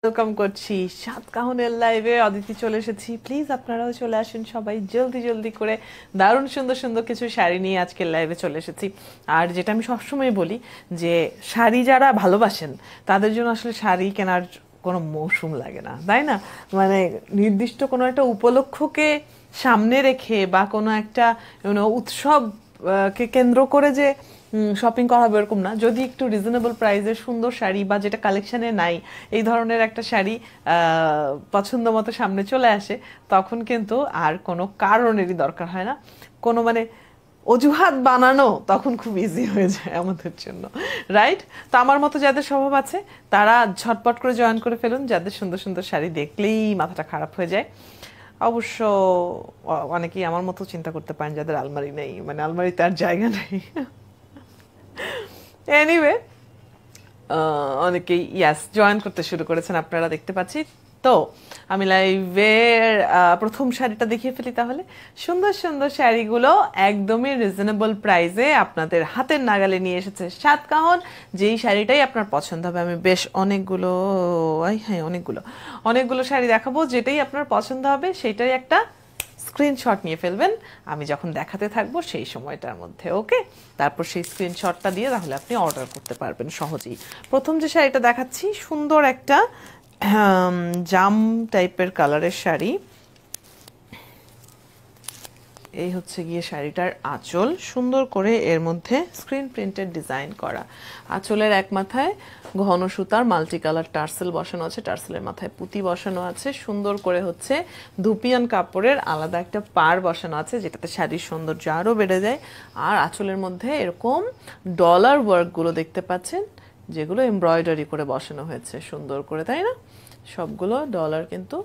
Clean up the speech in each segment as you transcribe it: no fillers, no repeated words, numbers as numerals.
Welcome করছি সাতকাহনের লাইভে। অদিতি চলে এসেছি, প্লিজ আপনারাও চলে আসুন সবাই জলদি জলদি করে। দারুণ সুন্দর সুন্দর কিছু শাড়ি নিয়ে আজকের লাইভে চলে এসেছি। আর যেটা আমি সবসময় বলি যে শাড়ি যারা ভালোবাসেন তাদের জন্য আসলে শাড়ি কেনার কোনো মৌসুম লাগে না, তাই না? মানে নির্দিষ্ট কোনো একটা উপলক্ষকে সামনে রেখে বা কোনো একটা উৎসব কে কেন্দ্র করে যে শপিং করা হবে এরকম না। যদি একটু রিজনেবল প্রাইসের সুন্দর শাড়ি বা যেটা কালেকশানে নাই এই ধরনের একটা শাড়ি পছন্দ মতো সামনে চলে আসে, তখন কিন্তু আর কোনো কারণেরই দরকার হয় না, কোনো মানে অজুহাত বানানো তখন খুব ইজি হয়ে যায় আমাদের জন্য, রাইট? তো আমার মতো যাদের স্বভাব আছে তারা ঝটপট করে জয়েন করে ফেলুন, যাদের সুন্দর সুন্দর শাড়ি দেখলেই মাথাটা খারাপ হয়ে যায়। অবশ্য অনেকেই আমার মতো চিন্তা করতে পারেন যাদের আলমারি নেই, মানে আলমারিতে আর জায়গা নেই। এনিওয়ে, অনেকেই ইয়াস জয়েন করতে শুরু করেছেন আপনারা দেখতে পাচ্ছি। তো আমি লাইভের প্রথম শাড়িটা দেখিয়ে ফেলি তাহলে। সুন্দর সুন্দর শাড়িগুলো একদমই রিজনেবল প্রাইসে আপনাদের হাতের নাগালে নিয়ে এসেছে সাতকাহন। যেই শাড়িটাই আপনার পছন্দ হবে, আমি বেশ অনেকগুলো শাড়ি দেখাবো, যেটাই আপনার পছন্দ হবে সেটাই একটা স্ক্রিনশট নিয়ে ফেলবেন আমি যখন দেখাতে থাকবো সেই সময়টার মধ্যে, ওকে? তারপর সেই স্ক্রিনশটটা দিয়ে তাহলে আপনি অর্ডার করতে পারবেন সহজেই। প্রথম যে শাড়িটা দেখাচ্ছি সুন্দর একটা জাম টাইপের কালারের শাড়ি। এই হচ্ছে গিয়ে শাড়িটার আঁচল, সুন্দর করে এর মধ্যে স্ক্রিন প্রিন্টেড ডিজাইন করা। আঁচলের এক মাথায় ঘন সুতার মাল্টি কালার টার্সেল বসানো আছে, টার্সেলের মাথায় পুঁতি বসানো আছে। সুন্দর করে হচ্ছে ধুপিয়ান কাপড়ের আলাদা একটা পাড় বসানো আছে, যেটাতে শাড়ির সৌন্দর্য আরও বেড়ে যায়। আর আঁচলের মধ্যে এরকম ডলার ওয়ার্কগুলো দেখতে পাচ্ছেন, যেগুলো এমব্রয়ডারি করে বসানো হয়েছে সুন্দর করে, তাই না? সবগুলো ডলার কিন্তু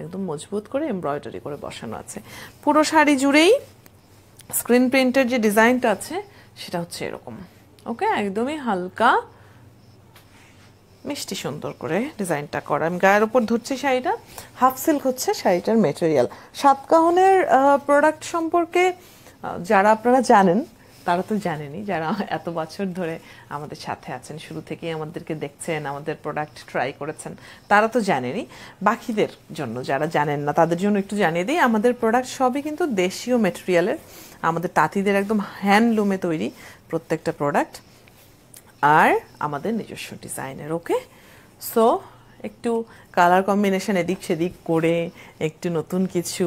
একদম মজবুত করে এমব্রয়ডারি করে বসানো আছে। পুরো শাড়ি জুড়েই স্ক্রিন প্রিন্টের যে ডিজাইনটা আছে সেটা হচ্ছে এরকম, ওকে? একদমই হালকা মিষ্টি সুন্দর করে ডিজাইনটা করা। আমি গায়ের ওপর ধরছি শাড়িটা, হাফ সিল্ক হচ্ছে শাড়িটার মেটেরিয়াল। সাতকাহনের প্রোডাক্ট সম্পর্কে যারা আপনারা জানেন তারা তো জানেনই, যারা এত বছর ধরে আমাদের সাথে আছেন, শুরু থেকেই আমাদেরকে দেখছেন, আমাদের প্রোডাক্ট ট্রাই করেছেন, তারা তো জানেনই। বাকিদের জন্য যারা জানেন না তাদের জন্য একটু জানিয়ে দিই, আমাদের প্রোডাক্ট সবই কিন্তু দেশীয় মেটেরিয়ালের, আমাদের তাঁতিদের একদম হ্যান্ডলুমে তৈরি প্রত্যেকটা প্রোডাক্ট, আর আমাদের নিজস্ব ডিজাইনের, ওকে? সো একটু কালার কম্বিনেশন এদিক সেদিক করে একটু নতুন কিছু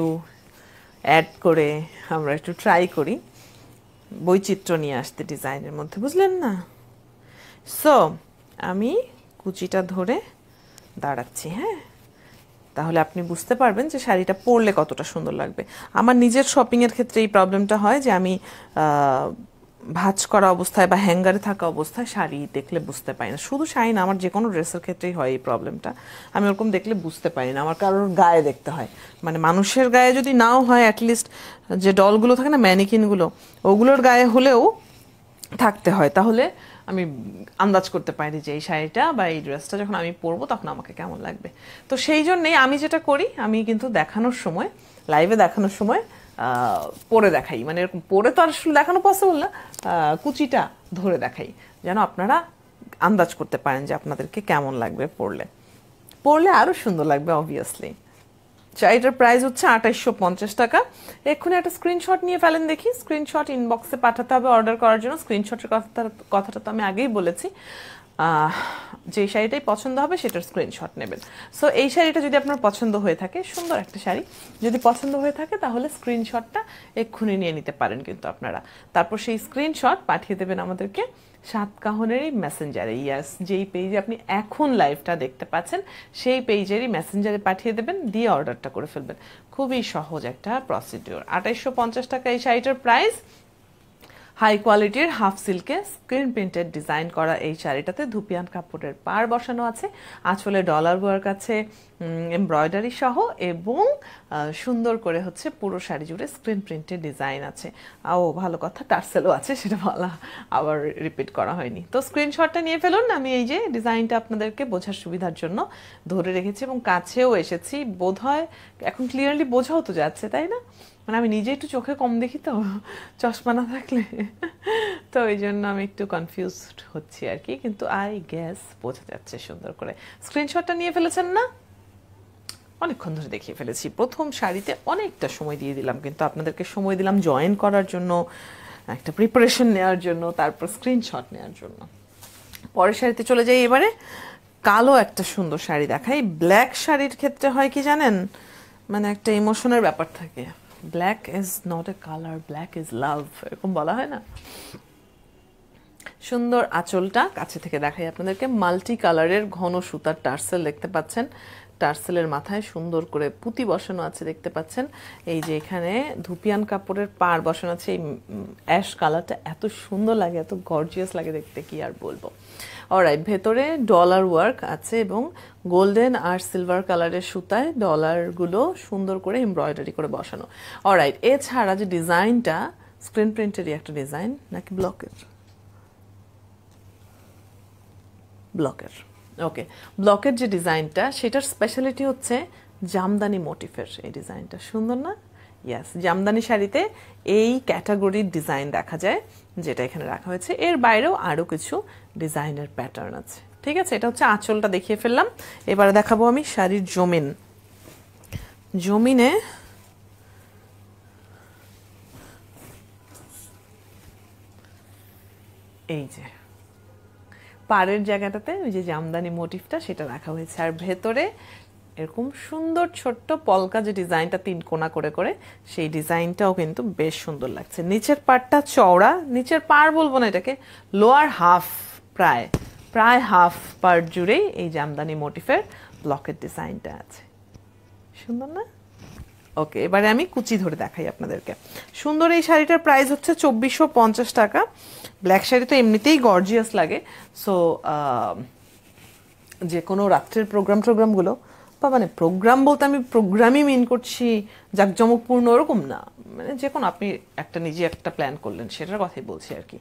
অ্যাড করে আমরা একটু ট্রাই করি বৈচিত্র্য নিয়ে আসতে ডিজাইনের মধ্যে, বুঝলেন না? সো আমি কুচিটা ধরে দাঁড়াচ্ছি, হ্যাঁ, তাহলে আপনি বুঝতে পারবেন যে শাড়িটা পরলে কতটা সুন্দর লাগবে। আমার নিজের শপিংয়ের ক্ষেত্রে এই প্রবলেমটা হয় যে আমি ভাঁজ করা অবস্থায় বা হ্যাঙ্গারে থাকা অবস্থায় শাড়ি দেখলে বুঝতে পারি না। শুধু শাড়ি না, আমার যে কোনো ড্রেসের ক্ষেত্রেই হয় এই প্রবলেমটা। আমি ওরকম দেখলে বুঝতে পারি না, আমার কারোর গায়ে দেখতে হয়, মানে মানুষের গায়ে যদি নাও হয় অ্যাটলিস্ট যে ডলগুলো থাকে না, ম্যানিকিনগুলো, ওগুলোর গায়ে হলেও থাকতে হয়, তাহলে আমি আন্দাজ করতে পারি যে এই শাড়িটা বা এই ড্রেসটা যখন আমি পরবো তখন আমাকে কেমন লাগবে। তো সেই জন্যেই আমি যেটা করি, আমি কিন্তু দেখানোর সময়, লাইভে দেখানোর সময় পরে দেখাই, মানে এরকম পরে তো আসলে দেখানো পসিবল না, কুচিটা ধরে দেখাই, যেন আপনারা আন্দাজ করতে পারেন যে আপনাদেরকে কেমন লাগবে পরলে। পরলে আরও সুন্দর লাগবে অবভিয়াসলি। শাড়িটার প্রাইস হচ্ছে 2850 টাকা। এক্ষুনি একটা স্ক্রিনশট নিয়ে ফেলেন দেখি, স্ক্রিনশট ইনবক্সে পাঠাতে হবে অর্ডার করার জন্য। স্ক্রিনশটের কথাটা তো আমি আগেই বলেছি, যে শাড়িটাই পছন্দ হবে সেটার স্ক্রিনশট নেবেন। সো এই শাড়িটা যদি আপনার পছন্দ হয়ে থাকে, সুন্দর একটা শাড়ি যদি পছন্দ হয়ে থাকে, তাহলে স্ক্রিনশটটা এক্ষুনি নিয়ে নিতে পারেন কিন্তু আপনারা। তারপর সেই স্ক্রিনশট পাঠিয়ে দেবেন আমাদেরকে সাতকাহনেরই মেসেঞ্জারে, ইয়াস, যেই পেজে আপনি এখন লাইভটা দেখতে পাচ্ছেন সেই পেজেরই মেসেঞ্জারে পাঠিয়ে দেবেন, দিয়ে অর্ডারটা করে ফেলবেন। খুবই সহজ একটা প্রসিডিওর। 2850 টাকা এই শাড়িটার প্রাইস। হাই কোয়ালিটির হাফ সিল্কে স্ক্রিন প্রিন্টেড ডিজাইন করা এই শাড়িটাতে ধুপিয়ান কাপড়ের পাড় বসানো আছে, আঁচলে ডলার ওয়ার্ক আছে এমব্রয়ডারি সহ, এবং সুন্দর করে হচ্ছে পুরো শাড়ি জুড়ে স্ক্রিন প্রিন্টেড ডিজাইন আছে। ও ভালো কথা, টার্সেলও আছে, সেটা বলা আবার রিপিট করা হয়নি। তো স্ক্রিনশটটা নিয়ে ফেলুন। আমি এই যে ডিজাইনটা আপনাদেরকে বোঝার সুবিধার জন্য ধরে রেখেছি এবং কাছেও এসেছি, বোধহয় এখন ক্লিয়ারলি বোঝাও তো যাচ্ছে, তাই না? মানে আমি নিজে একটু চোখে কম দেখি তো, চশমা না থাকলে, তো এই জন্য আমি একটু কনফিউজড হচ্ছি আর কি, কিন্তু আই গেস বোঝা যাচ্ছে সুন্দর করে। স্ক্রিনশটটা নিয়ে ফেলেছেন না? অনেকক্ষণ ধরে দেখিয়ে ফেলেছি। প্রথম শাড়িতে অনেকটা সময় দিয়ে দিলাম, কিন্তু আপনাদেরকে সময় দিলাম জয়েন করার জন্য, একটা প্রিপারেশন নেওয়ার জন্য, তারপর স্ক্রিনশট নেওয়ার জন্য। পরের শাড়িতে চলে যাই এবারে। কালো একটা সুন্দর শাড়ি দেখাই। ব্ল্যাক শাড়ির ক্ষেত্রে হয় কি জানেন, মানে একটা ইমোশনের ব্যাপার থাকে। Black is not a colour, black is love, এরকম বলা হয় না? সুন্দর আঁচলটা কাছে থেকে দেখাই আপনাদেরকে। মাল্টি কালারের ঘন সুতার টার্সেল দেখতে পাচ্ছেন। টার্সেলের মাথায় সুন্দর করে পুঁতি বসানো আছে দেখতে পাচ্ছেন। এই যে এখানে ধুপিয়ান কাপড়ের পাড় বসানো আছে। এই অ্যাশ কালারটা এত সুন্দর লাগে, এত গর্জিয়াস লাগে দেখতে, কি আর বলবো। অলরাইট, ভেতরে ডলার ওয়ার্ক আছে এবং গোল্ডেন আর সিলভার কালারের সুতায় ডলারগুলো সুন্দর করে এমব্রয়ডারি করে বসানো। অলরাইট, এছাড়া যে ডিজাইনটা, স্ক্রিন প্রিন্টেরই একটা ডিজাইন নাকি ব্লকের? ব্লকের। ওকে, ব্লকের যে ডিজাইনটা, সেটার স্পেশালিটি হচ্ছে জামদানি মোটিফের এই ডিজাইনটা। সুন্দর না? ইয়াস, জামদানি শাড়িতে এই ক্যাটাগরির ডিজাইন দেখা যায়, যেটা এখানে রাখা হয়েছে। এর বাইরেও আরও কিছু ডিজাইনের প্যাটার্ন আছে। ঠিক আছে, এটা হচ্ছে আঁচলটা দেখিয়ে ফেললাম। এবারে দেখাবো আমি শাড়ির জমিন। জমিনে এই যে পাড়ের জায়গাটাতে ওই যে জামদানি মোটিফটা সেটা রাখা হয়েছে, আর ভেতরে এরকম সুন্দর ছোট্ট পলকা যে ডিজাইনটা 3 কোণা করে করে, সেই ডিজাইনটাও কিন্তু বেশ সুন্দর লাগছে। নিচের পাড়টা চওড়া, নিচের পাড় বলবো না এটাকে, লোয়ার হাফ, প্রায় হাফ পার্ট জুড়েই এই জামদানি মোটিফের ব্লকের ডিজাইনটা আছে। সুন্দর না? ওকে, এবারে আমি কুচি ধরে দেখাই আপনাদেরকে। সুন্দর এই শাড়িটার প্রাইস হচ্ছে 2450 টাকা। ব্ল্যাক শাড়ি তো এমনিতেই গর্জিয়াস লাগে, সো যে কোনো রাত্রের প্রোগ্রামগুলো, বা মানে প্রোগ্রাম বলতে আমি প্রোগ্রামই মিন করছি জাঁকজমকপূর্ণ ওরকম না, মানে যে কোনো আপনি নিজে একটা প্ল্যান করলেন সেটার কথাই বলছি আর কি।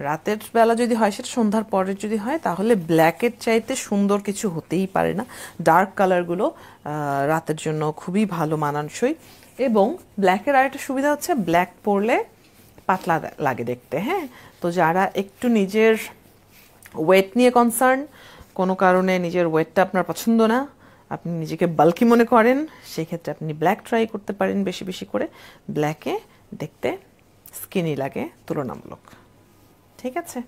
রাতের বেলা যদি হয়, সেটা সন্ধ্যার পরের যদি হয়, তাহলে ব্ল্যাকের চাইতে সুন্দর কিছু হতেই পারে না। ডার্ক কালারগুলো রাতের জন্য খুবই ভালো মানানসই। এবং ব্ল্যাকের আরেকটা সুবিধা হচ্ছে, ব্ল্যাক পরলে পাতলা লাগে দেখতে। হ্যাঁ, তো যারা একটু নিজের ওয়েট নিয়ে কনসার্ন, কোনো কারণে নিজের ওয়েটটা আপনার পছন্দ না, আপনি নিজেকে বাল্কি মনে করেন, সেক্ষেত্রে আপনি ব্ল্যাক ট্রাই করতে পারেন বেশি বেশি করে। ব্ল্যাকে দেখতে স্কিনি লাগে তুলনামূলক। ঠিক আছে,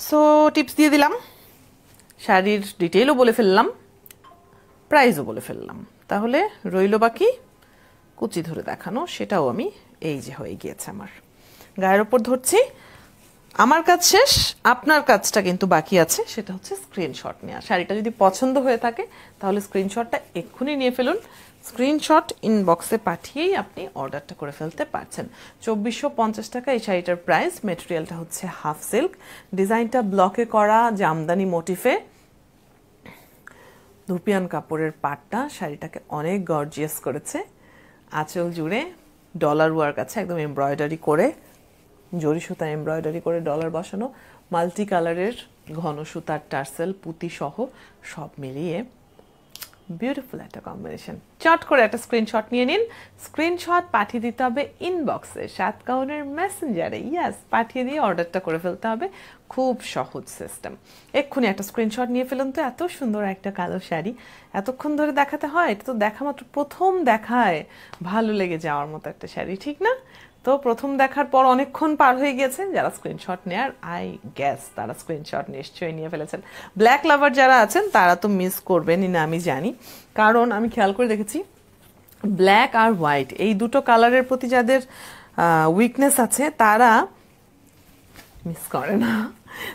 সো টিপস দিয়ে দিলাম, শাড়ির ডিটেইলও বলে ফেললাম, প্রাইসও বলে ফেললাম। তাহলে রইল বাকি কুচি ধরে দেখানো, সেটাও আমি এই যে হয়ে গিয়েছে আমার গায়ের ওপর ধরছি। আমার কাজ শেষ, আপনার কাজটা কিন্তু বাকি আছে, সেটা হচ্ছে স্ক্রিনশট নেওয়া। শাড়িটা যদি পছন্দ হয়ে থাকে তাহলে স্ক্রিনশটটা এক্ষুনি নিয়ে ফেলুন। স্ক্রিনশট ইনবক্সে পাঠিয়েই আপনি অর্ডারটা করে ফেলতে পারছেন। 2450 টাকা এই শাড়িটার প্রাইস। মেটেরিয়ালটা হচ্ছে হাফ সিল্ক, ডিজাইনটা ব্লকে করা জামদানি মোটিফে, ধুপিয়ান কাপড়ের পাটটা শাড়িটাকে অনেক গর্জিয়াস করেছে। আঁচল জুড়ে ডলার ওয়ার্ক আছে, একদম এমব্রয়ডারি করে, জরি সুতা এমব্রয়ডারি করে ডলার বসানো, মাল্টি কালারের ঘন সুতার টার্সেল পুঁতি সহ সব মিলিয়ে বিউটিফুল একটা কম্বিনেশন। চট করে একটা স্ক্রিনশট নিয়ে নিন। স্ক্রিনশট পাঠিয়ে দিতে হবে ইনবক্সে, 7 কাউনের মেসেঞ্জারে। ইয়াস, পাঠিয়ে দিয়ে অর্ডারটা করে ফেলতে হবে। খুব সহজ সিস্টেম। এক্ষুনি একটা স্ক্রিনশট নিয়ে ফেলুন তো। এত সুন্দর একটা কালো শাড়ি এতক্ষণ ধরে দেখাতে হয়? এটা তো দেখা মাত্র প্রথম দেখায় ভালো লেগে যাওয়ার মতো একটা শাড়ি, ঠিক না? তো প্রথম দেখার পর অনেকক্ষণ পার হয়ে গেছে। যারা স্ক্রিনশট নেয়ার, আই গ্যাস তারা স্ক্রিনশট নিশ্চয়ই নিয়ে ফেলেছেন। ব্ল্যাক লাভার যারা আছেন তারা তো মিস করবেনই না, আমি জানি, কারণ আমি খেয়াল করে দেখেছি ব্ল্যাক আর হোয়াইট এই দুটো কালারের প্রতি যাদের উইকনেস আছে তারা মিস করে না।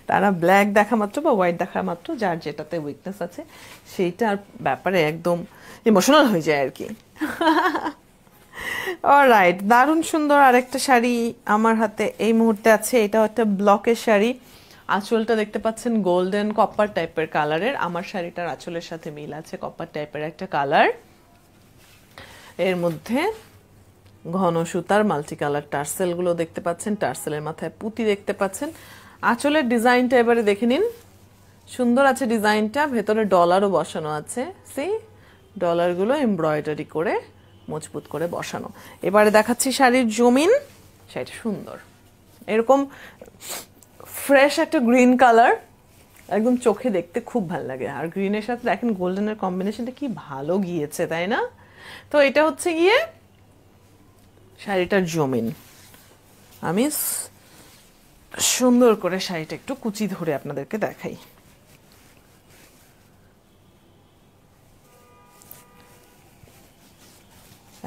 তারা ব্ল্যাক দেখা মাত্র বা হোয়াইট দেখা মাত্র যার যেটাতে উইকনেস আছে সেইটার ব্যাপারে একদম ইমোশনাল হয়ে যায় আর কি। অলরাইট, দারুণ সুন্দর আরেকটা শাড়ি আমার হাতে এই মুহূর্তে আছে। এটাও একটা ব্লকের শাড়ি। আঁচলটা দেখতে পাচ্ছেন গোল্ডেন কপার টাইপের কালারের। আমার শাড়িটার আঁচলের সাথে মিল আছে, কপার টাইপের একটা কালার। এর মধ্যে ঘন সুতার মাল্টি কালার টার্সেলগুলো দেখতে পাচ্ছেন, টার্সেলের মাথায় পুঁতি দেখতে পাচ্ছেন। আঁচলের ডিজাইনটা এবারে দেখে নিন, সুন্দর আছে ডিজাইনটা। ভেতরে ডলারও বসানো আছে, সেই ডলারগুলো এমব্রয়ডারি করে মজবুত করে বসানো। এবারে দেখাচ্ছি শাড়ির জমিন। শাড়িটা সুন্দর, এরকম ফ্রেশ একটা গ্রিন কালার, একদম চোখে দেখতে খুব ভালো লাগে। আর গ্রিনের সাথে দেখেন গোল্ডেনের কম্বিনেশনটা কি ভালো গিয়েছে, তাই না? তো এটা হচ্ছে গিয়ে শাড়িটার জমিন। আমি সুন্দর করে শাড়িটা একটু কুচি ধরে আপনাদেরকে দেখাই।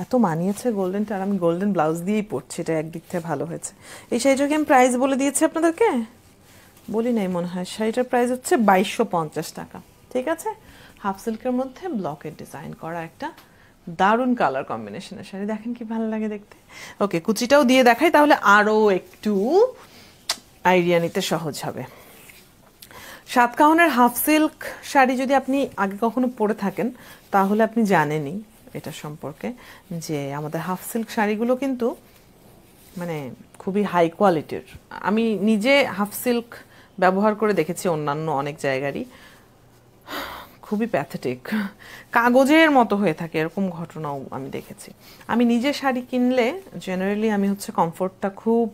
এত মানিয়েছে গোল্ডেনটা, আর আমি গোল্ডেন ব্লাউজ দিয়েই পরছি, এটা একদিক থেকে ভালো হয়েছে। এই শাড়িটাকে আমি প্রাইস বলে দিয়েছি আপনাদেরকে, বলি নাই মনে হয়। শাড়িটার প্রাইস হচ্ছে 2250 টাকা, ঠিক আছে? হাফ সিল্কের মধ্যে ব্লকের ডিজাইন করা একটা দারুণ কালার কম্বিনেশনের শাড়ি। দেখেন কি ভালো লাগে দেখতে। ওকে, কুচিটাও দিয়ে দেখাই, তাহলে আরও একটু আইডিয়া নিতে সহজ হবে। সাতকাহনের হাফ সিল্ক শাড়ি যদি আপনি আগে কখনো পরে থাকেন তাহলে আপনি জানেনই এটা সম্পর্কে, যে আমাদের হাফ সিল্ক শাড়িগুলো কিন্তু মানে খুবই হাই কোয়ালিটির। আমি নিজে হাফ সিল্ক ব্যবহার করে দেখেছি অন্যান্য অনেক জায়গারই, খুবই প্যাথেটিক, কাগজের মতো হয়ে থাকে, এরকম ঘটনাও আমি দেখেছি। আমি নিজে শাড়ি কিনলে জেনারেলি আমি হচ্ছে কমফোর্টটা খুব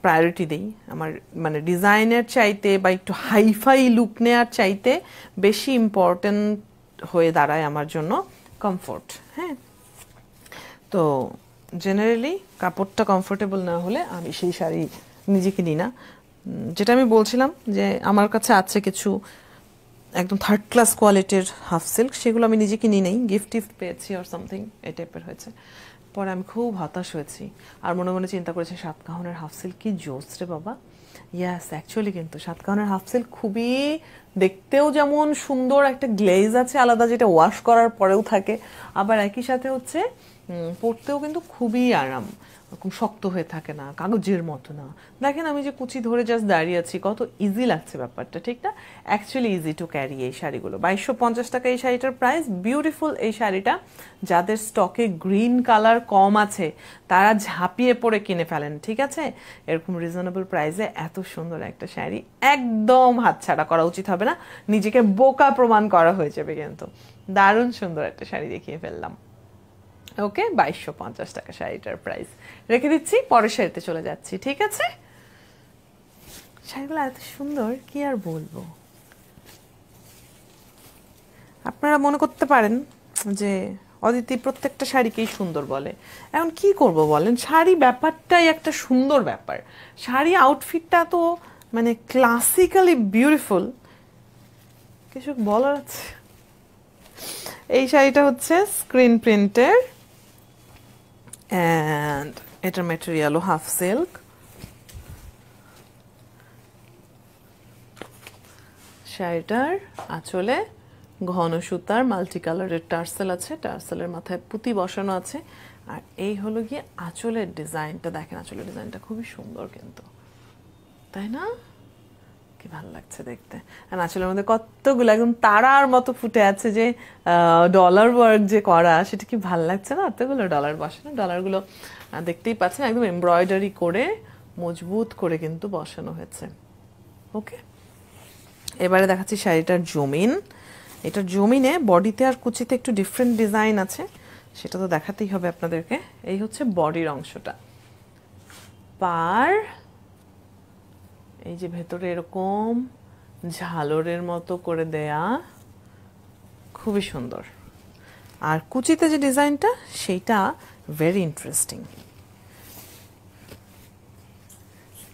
প্রায়োরিটি দিই। আমার মানে ডিজাইনের চাইতে বা একটু হাইফাই লুক নেওয়ার চাইতে বেশি ইম্পর্টেন্ট হয়ে দাঁড়ায় আমার জন্য কমফোর্ট। হ্যাঁ, তো জেনারেলি কাপড়টা কমফোর্টেবল না হলে আমি সেই শাড়ি নিজে কিনি না। যেটা আমি বলছিলাম যে আমার কাছে আছে কিছু একদম থার্ড ক্লাস কোয়ালিটির হাফ সিল্ক, সেগুলো আমি নিজে কিনি নেই, গিফট টিফট পেয়েছি আর সামথিং এই টাইপের হয়েছে। পরে আমি খুব হতাশ হয়েছি আর মনে মনে চিন্তা করেছি সাতকাহনের হাফ সিল্ক কি জোস রে বাবা। ইয়াস, অ্যাকচুয়ালি কিন্তু সাতকাহনের হাফ সিল্ক খুবই দেখতেও যেমন সুন্দর, একটা গ্লেজ আছে আলাদা যেটা ওয়াশ করার পরেও থাকে, আবার একই সাথে হচ্ছে পরতেও কিন্তু খুবই আরাম, এরকম শক্ত হয়ে থাকে না, কাগজের মতো না। দেখেন আমি যে কুচি ধরে জাস্ট দাঁড়িয়ে আছি, কত ইজি লাগছে ব্যাপারটা, ঠিক না? অ্যাকচুয়ালি ইজি টু ক্যারি এই শাড়িগুলো। 2250 টাকা এই শাড়িটার প্রাইস। বিউটিফুল এই শাড়িটা, যাদের স্টকে গ্রিন কালার কম আছে তারা ঝাঁপিয়ে পড়ে কিনে ফেলেন, ঠিক আছে? এরকম রিজনেবল প্রাইসে এত সুন্দর একটা শাড়ি একদম হাতছাড়া করা উচিত হবে না, নিজেকে বোকা প্রমাণ করা হয়ে যাবে কিন্তু। দারুণ সুন্দর একটা শাড়ি দেখিয়ে ফেললাম। ওকে, 2250 টাকা শাড়িটার প্রাইস রেখে দিচ্ছি, পরের শাড়িতে চলে যাচ্ছি, ঠিক আছে? শাড়িগুলো এত সুন্দর কি আর বলবো। আপনারা মনে করতে পারেন যে অদিতি প্রত্যেকটা শাড়িকেই সুন্দর বলে, এখন কি করব বলেন, শাড়ি ব্যাপারটাই একটা সুন্দর ব্যাপার। শাড়ি আউটফিটটা তো মানে ক্লাসিক্যালি বিউটিফুল, কিছু বলার আছে। এই শাড়িটা হচ্ছে স্ক্রিন প্রিন্টের and এটার ম্যাটেরিয়ালও হাফ সিল্ক। শাড়িটার আঁচলে ঘন সুতার মাল্টি কালারের টার্সেল আছে, টার্সেলের মাথায় পুঁতি বসানো আছে। আর এই হলো গিয়ে আঁচলের ডিজাইনটা, দেখেন আঁচলের ডিজাইনটা খুবই সুন্দর কিন্তু, তাই না? কি ভালো লাগছে দেখতে। আর আঁচলের মধ্যে কতগুলো একদম তারার মতো ফুটে আছে, যে ডলার ওয়ার্ক যে করা, সেটা কি ভালো লাগছে না? এতগুলো ডলার বসানো, ডলারগুলো দেখতেই পাচ্ছেন একদম এমব্রয়ডারি করে মজবুত করে কিন্তু বসানো হয়েছে। ওকে, এবারে দেখাচ্ছি শাড়িটার জমিন। এটার জমিনে বডিতে আর কুচিতে একটু ডিফারেন্ট ডিজাইন আছে, সেটা তো দেখাতেই হবে আপনাদেরকে। এই হচ্ছে বডির অংশটা, পার এই যে ভেতরে এরকম ঝালরের মতো করে দেয়া, খুবই সুন্দর। আর কুচিতে যে ডিজাইনটা সেইটা ভেরি ইন্টারেস্টিং।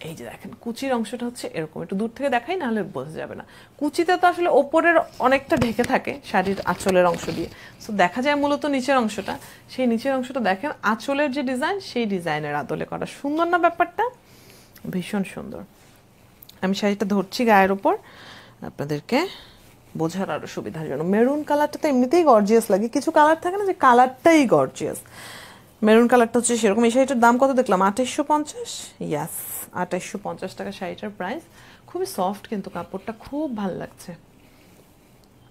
এই যে দেখেন কুচির অংশটা হচ্ছে এরকম, একটু দূর থেকে দেখাই নাহলে বোঝা যাবে না। কুচিতে তো আসলে ওপরের অনেকটা ঢেকে থাকে শাড়ির আঁচলের অংশ দিয়ে, সো দেখা যায় মূলত নিচের অংশটা। সেই নিচের অংশটা দেখেন আঁচলের যে ডিজাইন সেই ডিজাইনের আদলে করা, সুন্দর না ব্যাপারটা? ভীষণ সুন্দর। আমি শাড়িটা ধরছি গায়ের ওপর আপনাদেরকে বোঝার আরো সুবিধার জন্য। মেরুন কালারটা তো এমনিতেই গর্জিয়াস লাগে, কিছু কালার থাকে না যে কালারটাই গর্জিয়াস, মেরুন কালারটা হচ্ছে সেরকম। এই শাড়িটার দাম কত দেখলাম? 2850। ইয়াস, 2850 টাকা শাড়িটার প্রাইস। খুবই সফট কিন্তু কাপড়টা, খুব ভালো লাগছে।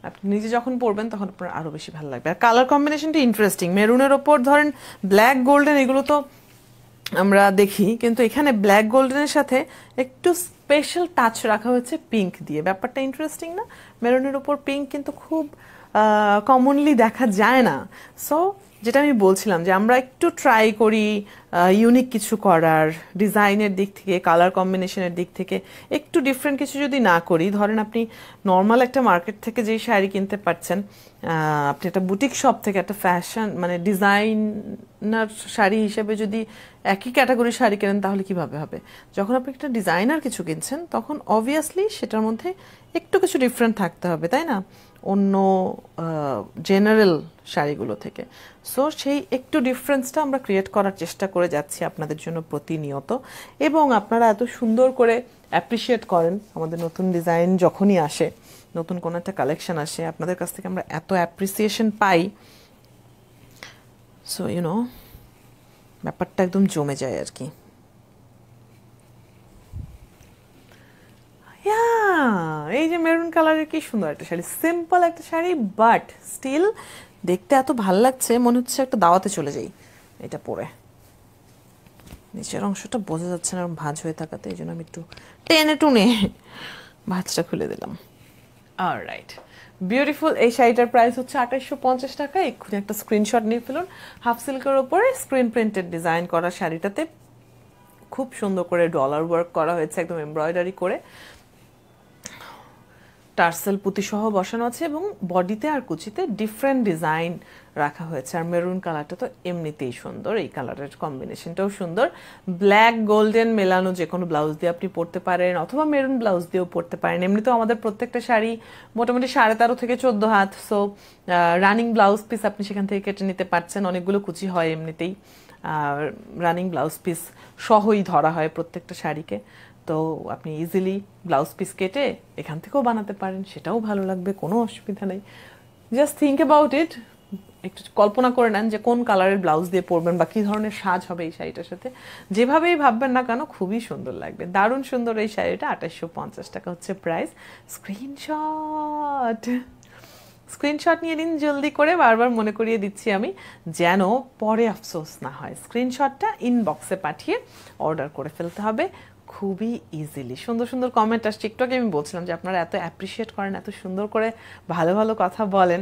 আপনি নিজে যখন পরবেন তখন আপনার আরো বেশি ভালো লাগবে। আর কালার কম্বিনেশনটা ইন্টারেস্টিং, মেরুনের ওপর ধরেন ব্ল্যাক গোল্ডেন, এগুলো তো আমরা দেখি, কিন্তু এখানে ব্ল্যাক গোল্ডেনের সাথে একটু স্পেশাল টাচ রাখা হয়েছে পিঙ্ক দিয়ে। ব্যাপারটা ইন্টারেস্টিং না? মেরুনের উপর পিঙ্ক কিন্তু খুব কমনলি দেখা যায় না। সো যেটা আমি বলছিলাম যে আমরা একটু ট্রাই করি ইউনিক কিছু করার, ডিজাইনের দিক থেকে, কালার কম্বিনেশনের দিক থেকে একটু ডিফারেন্ট কিছু যদি না করি, ধরেন আপনি নর্মাল একটা মার্কেট থেকে যেই শাড়ি কিনতে পারছেন, আপনি একটা বুটিক শপ থেকে একটা ফ্যাশন মানে ডিজাইনার শাড়ি হিসেবে যদি একই ক্যাটাগরির শাড়ি কেনেন তাহলে কিভাবে হবে? যখন আপনি একটা ডিজাইনার কিছু কিনছেন তখন অবভিয়াসলি সেটার মধ্যে একটু কিছু ডিফারেন্ট থাকতে হবে, তাই না, অন্য জেনারেল শাড়িগুলো থেকে। সো সেই একটু ডিফারেন্সটা আমরা ক্রিয়েট করার চেষ্টা করে যাচ্ছি আপনাদের জন্য প্রতিনিয়ত, এবং আপনারা এত সুন্দর করে অ্যাপ্রিসিয়েট করেন আমাদের নতুন ডিজাইন যখনই আসে, নতুন কোনো একটা কালেকশন আসে, আপনাদের কাছ থেকে আমরা এত অ্যাপ্রিসিয়েশন পাই। সো ইউনো ব্যাপারটা একদম জমে যায় আর কি। এই যে মেরুন কালারের কি সুন্দর একটা শাড়ি, সিম্পল একটা শাড়ি, বাট স্টিল দেখতে এত ভাল লাগছে, মনে হচ্ছে একটা দাওয়াতে চলে যাই এটা পরে। নিচের অংশটা বোঝা যাচ্ছে না ভাঁজ হয়ে থাকাতে, এই জন্য আমি একটু টেনে টুনে ভাঁজটা খুলে দিলাম। Alright, beautiful. এই শাড়িটার প্রাইস হচ্ছে 2850 টাকা। এক্ষুনি একটা স্ক্রিনশট নিয়ে ফেলুন। হাফ সিল্কের ওপরে স্ক্রিন প্রিন্টেড ডিজাইন করা শাড়িটাতে খুব সুন্দর করে ডলার ওয়ার্ক করা হয়েছে, একদম এমব্রয়ডারি করে, টার্সেল পুঁতি সহ বসানো আছে, এবং বডিতে আর কুচিতে ডিফারেন্ট ডিজাইন রাখা হয়েছে। আর মেরুন কালারটা তো এমনিতেই সুন্দর, এই কালারের কম্বিনেশনটাও সুন্দর। ব্ল্যাক গোল্ডেন মেলানো যে কোনো ব্লাউজ দিয়ে আপনি পরতে পারেন, অথবা মেরুন ব্লাউজ দিয়েও পরতে পারেন। এমনিতেও আমাদের প্রত্যেকটা শাড়ি মোটামুটি 13.5 থেকে 14 হাত, সো রানিং ব্লাউজ পিস আপনি সেখান থেকে কেটে নিতে পারছেন। অনেকগুলো কুচি হয় এমনিতেই, রানিং ব্লাউজ পিস সহই ধরা হয় প্রত্যেকটা শাড়িকে, তো আপনি ইজিলি ব্লাউজ পিস কেটে এখান থেকেও বানাতে পারেন, সেটাও ভালো লাগবে, কোনো অসুবিধা নেই। জাস্ট থিঙ্ক অ্যাবাউট ইট, একটু কল্পনা করে নেন যে কোন কালারের ব্লাউজ দিয়ে পরবেন বা কী ধরনের সাজ হবে এই শাড়িটার সাথে। যেভাবেই ভাববেন না কেন খুবই সুন্দর লাগবে, দারুণ সুন্দর এই শাড়িটা। 2850 টাকা হচ্ছে প্রাইস। স্ক্রিনশট নিয়ে নিন জলদি করে, বারবার মনে করিয়ে দিচ্ছি আমি, যেন পরে আফসোস না হয়। স্ক্রিনশটটা ইনবক্সে পাঠিয়ে অর্ডার করে ফেলতে হবে খুবই ইজিলি। সুন্দর সুন্দর কমেন্ট আসছে, একটু আগে আমি বলছিলাম যে আপনারা এত অ্যাপ্রিসিয়েট করেন, এত সুন্দর করে ভালো ভালো কথা বলেন।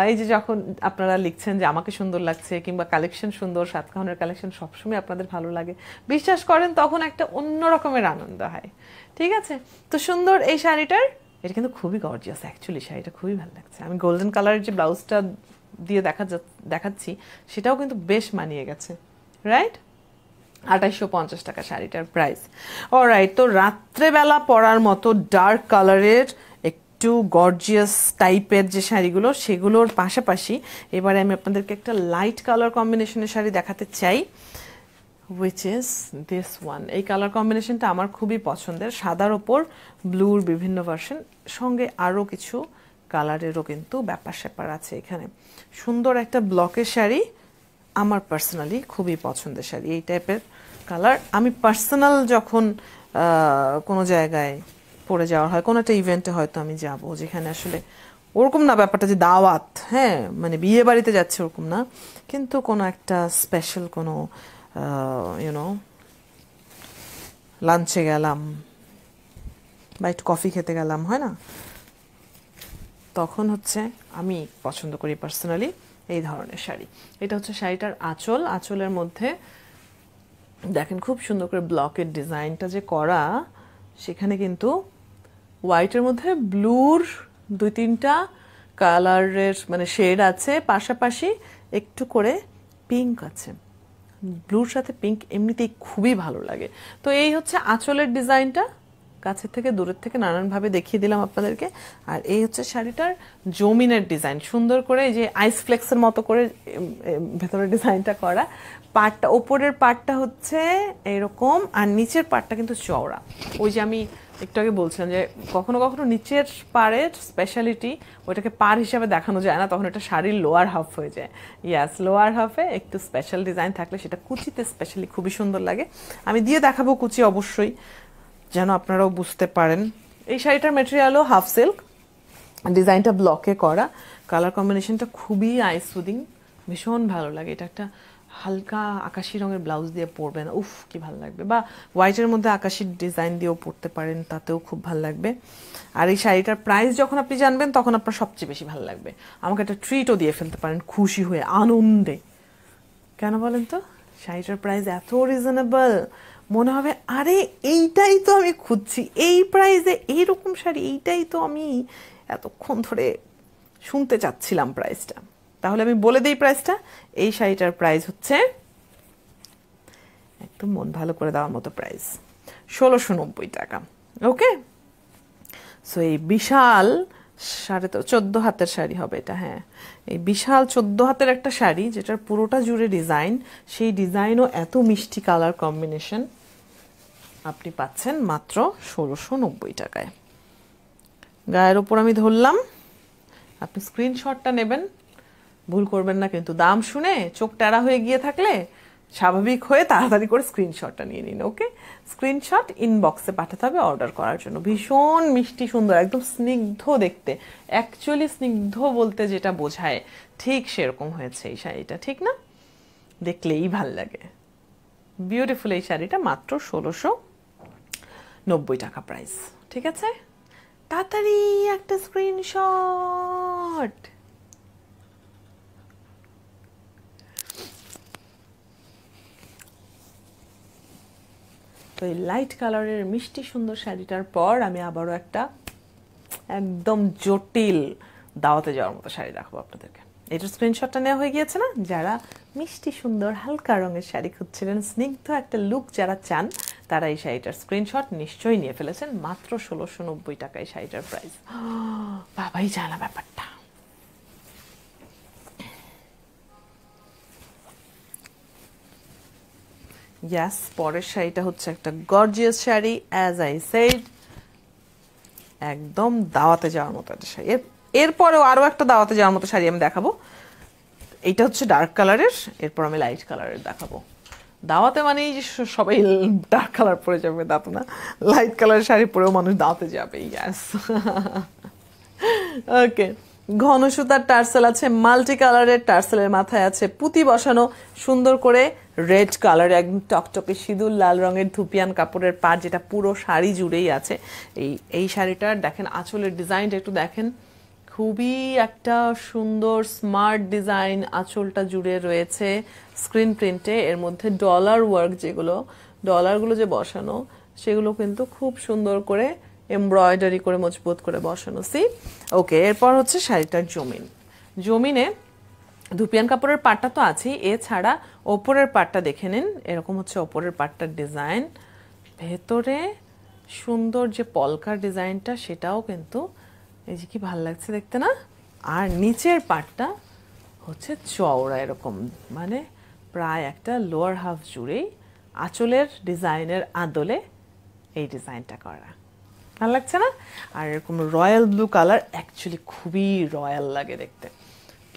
এই যে যখন আপনারা লিখছেন যে আমাকে সুন্দর লাগছে, কিংবা কালেকশন সুন্দর, সাতকাহনের কালেকশন সবসময় আপনাদের ভালো লাগে, বিশ্বাস করেন তখন একটা অন্য রকমের আনন্দ হয়। ঠিক আছে, তো সুন্দর এই শাড়িটার, এটা কিন্তু খুবই গর্জিয়াস অ্যাকচুয়ালি, শাড়িটা খুবই ভালো লাগছে। আমি গোল্ডেন কালারের যে ব্লাউজটা দিয়ে দেখাচ্ছি সেটাও কিন্তু বেশ মানিয়ে গেছে, রাইট? 2850 টাকা শাড়িটার প্রাইস। অলরাইট, তো রাত্রেবেলা পরার মতো ডার্ক কালারের একটু গর্জিয়াস টাইপের যে শাড়িগুলো, সেগুলোর পাশাপাশি এবারে আমি আপনাদেরকে একটা লাইট কালার কম্বিনেশনের শাড়ি দেখাতে চাই, which is this one. এই কালার কম্বিনেশনটা আমার খুবই পছন্দের, সাদার ওপর ব্লুর বিভিন্ন ভার্সন, সঙ্গে আরও কিছু কালারেরও কিন্তু ব্যাপার স্যাপার আছে এখানে। সুন্দর একটা ব্লকের শাড়ি, আমার পার্সোনালি খুবই পছন্দের শাড়ি এই টাইপের কালার। আমি পার্সোনাল যখন কোনো জায়গায় পরে যাওয়ার হয়, কোনো একটা ইভেন্টে হয়তো আমি যাব, যেখানে আসলে ওরকম না ব্যাপারটা যে দাওয়াত, হ্যাঁ মানে বিয়ে বাড়িতে যাচ্ছে ওরকম না, কিন্তু কোনো একটা স্পেশাল কোনো ইউনো লাঞ্চে গেলাম বা একটু কফি খেতে গেলাম, হয় না, তখন হচ্ছে আমি পছন্দ করি পার্সোনালি এই ধরনের শাড়ি। এটা হচ্ছে শাড়িটার আঁচল, আঁচলের মধ্যে দেখেন খুব সুন্দর করে ব্লকের ডিজাইনটা যে করা, সেখানে কিন্তু হোয়াইটের মধ্যে ব্লুর 2-3টা কালারের মানে শেড আছে, পাশাপাশি একটু করে পিঙ্ক আছে। ব্লুর সাথে পিঙ্ক এমনিতেই খুবই ভালো লাগে। তো এই হচ্ছে আঁচলের ডিজাইনটা, কাছের থেকে দূরের থেকে নানানভাবে দেখিয়ে দিলাম আপনাদেরকে। আর এই হচ্ছে শাড়িটার জমিনের ডিজাইন, সুন্দর করে এই যে আইস ফ্লেক্সের মতো করে ভেতরের ডিজাইনটা করা। পাটটা, ওপরের পাটটা হচ্ছে এরকম, আর নিচের পাটটা কিন্তু চওড়া। ওই যে আমি একটু আগে বলছিলাম যে কখনো কখনো নিচের পাড়ের স্পেশালিটি ওইটাকে পার হিসাবে দেখানো যায় না, তখন এটা শাড়ির লোয়ার হাফ হয়ে যায়। ইয়াস, লোয়ার হাফে একটু স্পেশাল ডিজাইন থাকলে সেটা কুচিতে স্পেশালি খুবই সুন্দর লাগে। আমি দিয়ে দেখাবো কুচি অবশ্যই, যেন আপনারাও বুঝতে পারেন। এই শাড়িটার মেটেরিয়ালও হাফ সিল্ক, ডিজাইনটা ব্লকে করা, কালার কম্বিনেশনটা খুবই আই সুদিং, ভীষণ ভালো লাগে। এটা একটা হালকা আকাশি রঙের ব্লাউজ দিয়ে পরবেন, উফ কি ভালো লাগবে, বা হোয়াইটের মধ্যে আকাশি ডিজাইন দিয়েও পরতে পারেন, তাতেও খুব ভালো লাগবে। আর এই শাড়িটার প্রাইস যখন আপনি জানবেন তখন আপনার সবচেয়ে বেশি ভালো লাগবে, আমাকে একটা ট্রিটও দিয়ে ফেলতে পারেন খুশি হয়ে, আনন্দে, কেন বলেন তো? শাড়িটার প্রাইস এত রিজনেবল, মনে হবে আরে এইটাই তো আমি খুঁজছি, এই প্রাইসে এইরকম শাড়ি, এইটাই তো আমি এতক্ষণ ধরে শুনতে চাচ্ছিলাম প্রাইসটা। তাহলে আমি বলে দিই প্রাইসটা। এই শাড়িটার প্রাইস হচ্ছে, একদম মন ভালো করে দেওয়ার মতো প্রাইস, ১৬৯০ টাকা। ওকে, সো এই বিশাল 14.5 হাতের শাড়ি হবে এটা, হ্যাঁ, এই বিশাল 14 হাতের একটা শাড়ি যেটার পুরোটা জুড়ে ডিজাইন, সেই ডিজাইনও এত মিষ্টি কালার কম্বিনেশন আপনি পাচ্ছেন মাত্র ১৬৯০ টাকায়। গায়ের ওপর আমি ধরলাম, আপনি স্ক্রিনশটটা নেবেন, ভুল করবেন না কিন্তু। দাম শুনে চোখ টেরা হয়ে গিয়ে থাকলে স্বাভাবিক হয়ে তাড়াতাড়ি করে স্ক্রিনশটটা নিয়ে নিন। ওকে, স্ক্রিনশট ইনবক্সে পাঠাতে হবে অর্ডার করার জন্য। ভীষণ মিষ্টি সুন্দর, একদম স্নিগ্ধ দেখতে। অ্যাকচুয়ালি স্নিগ্ধ বলতে যেটা বোঝায় ঠিক সেরকম হয়েছে এই শাড়িটা, ঠিক না? দেখলেই ভাল লাগে। বিউটিফুল এই শাড়িটা মাত্র ১৬৯০ টাকা প্রাইস। ঠিক আছে, তাড়াতাড়ি একটা স্ক্রিনশট। তো এই লাইট কালারের মিষ্টি সুন্দর শাড়িটার পর আমি আবারও একটা একদম জটিল দাওয়াতে যাওয়ার মতো শাড়ি রাখবো আপনাদেরকে। এটার স্ক্রিনশটটা নেওয়া হয়ে গিয়েছে না? যারা মিষ্টি সুন্দর হালকা রঙের শাড়ি খুঁজছিলেন, স্নিগ্ধ একটা লুক যারা চান, তারা এই শাড়িটার স্ক্রিনশট নিশ্চয়ই নিয়ে ফেলেছেন। মাত্র ১৬৯০ টাকা এই শাড়িটার প্রাইস। বাবাই জানা ব্যাপারটা। ইয়াস, পরের শাড়িটা হচ্ছে একটা gorgeous sari, as I said, একদম দাওয়াতে যাওয়ার মতো একটা শাড়ি। এরপরেও আরও একটা দাওয়াতে যাওয়ার মতো শাড়ি আমি দেখাবো। এইটা হচ্ছে ডার্ক কালারের, এরপর আমি লাইট কালারের দেখাবো। দাওয়াতে মানেই যে সবাই ডার্ক কালার পরে যাবে তা তো না, লাইট কালারের শাড়ি পরেও মানুষ দাওয়াতে যাবে। ইয়াস, ওকে। ঘন সুতার টার্সেল আছে, মাল্টি কালারের টার্সেলের মাথায় আছে পুঁতি বসানো, সুন্দর করে রেড কালার, একদম টকটকে সিঁদুর লাল রঙের ধুপিয়ান কাপড়ের পাড়, যেটা পুরো শাড়ি জুড়েই আছে। এই শাড়িটার দেখেন আঁচলের ডিজাইনটা একটু দেখেন, খুবই একটা সুন্দর স্মার্ট ডিজাইন আঁচলটা জুড়ে রয়েছে স্ক্রিন প্রিন্টে। এর মধ্যে ডলার ওয়ার্ক, যেগুলো ডলারগুলো যে বসানো, সেগুলো কিন্তু খুব সুন্দর করে এমব্রয়ডারি করে মজবুত করে বসানো। সি, ওকে। এরপর হচ্ছে শাড়িটার জমিনে ধুপিয়ান কাপড়ের পাটটা তো আছেই, এছাড়া ওপরের পাটটা দেখে নিন। এরকম হচ্ছে ওপরের পাটটার ডিজাইন, ভেতরে সুন্দর যে পলকার ডিজাইনটা, সেটাও কিন্তু এই যে কি ভাল লাগছে দেখতে না? আর নিচের পাটটা হচ্ছে চওড়া এরকম, মানে প্রায় একটা লোয়ার হাফ জুড়েই আঁচলের ডিজাইনের আদলে এই ডিজাইনটা করা। ভালো লাগছে না? আর এরকম রয়্যাল ব্লু কালার, অ্যাকচুয়ালি খুবই রয়্যাল লাগে দেখতে।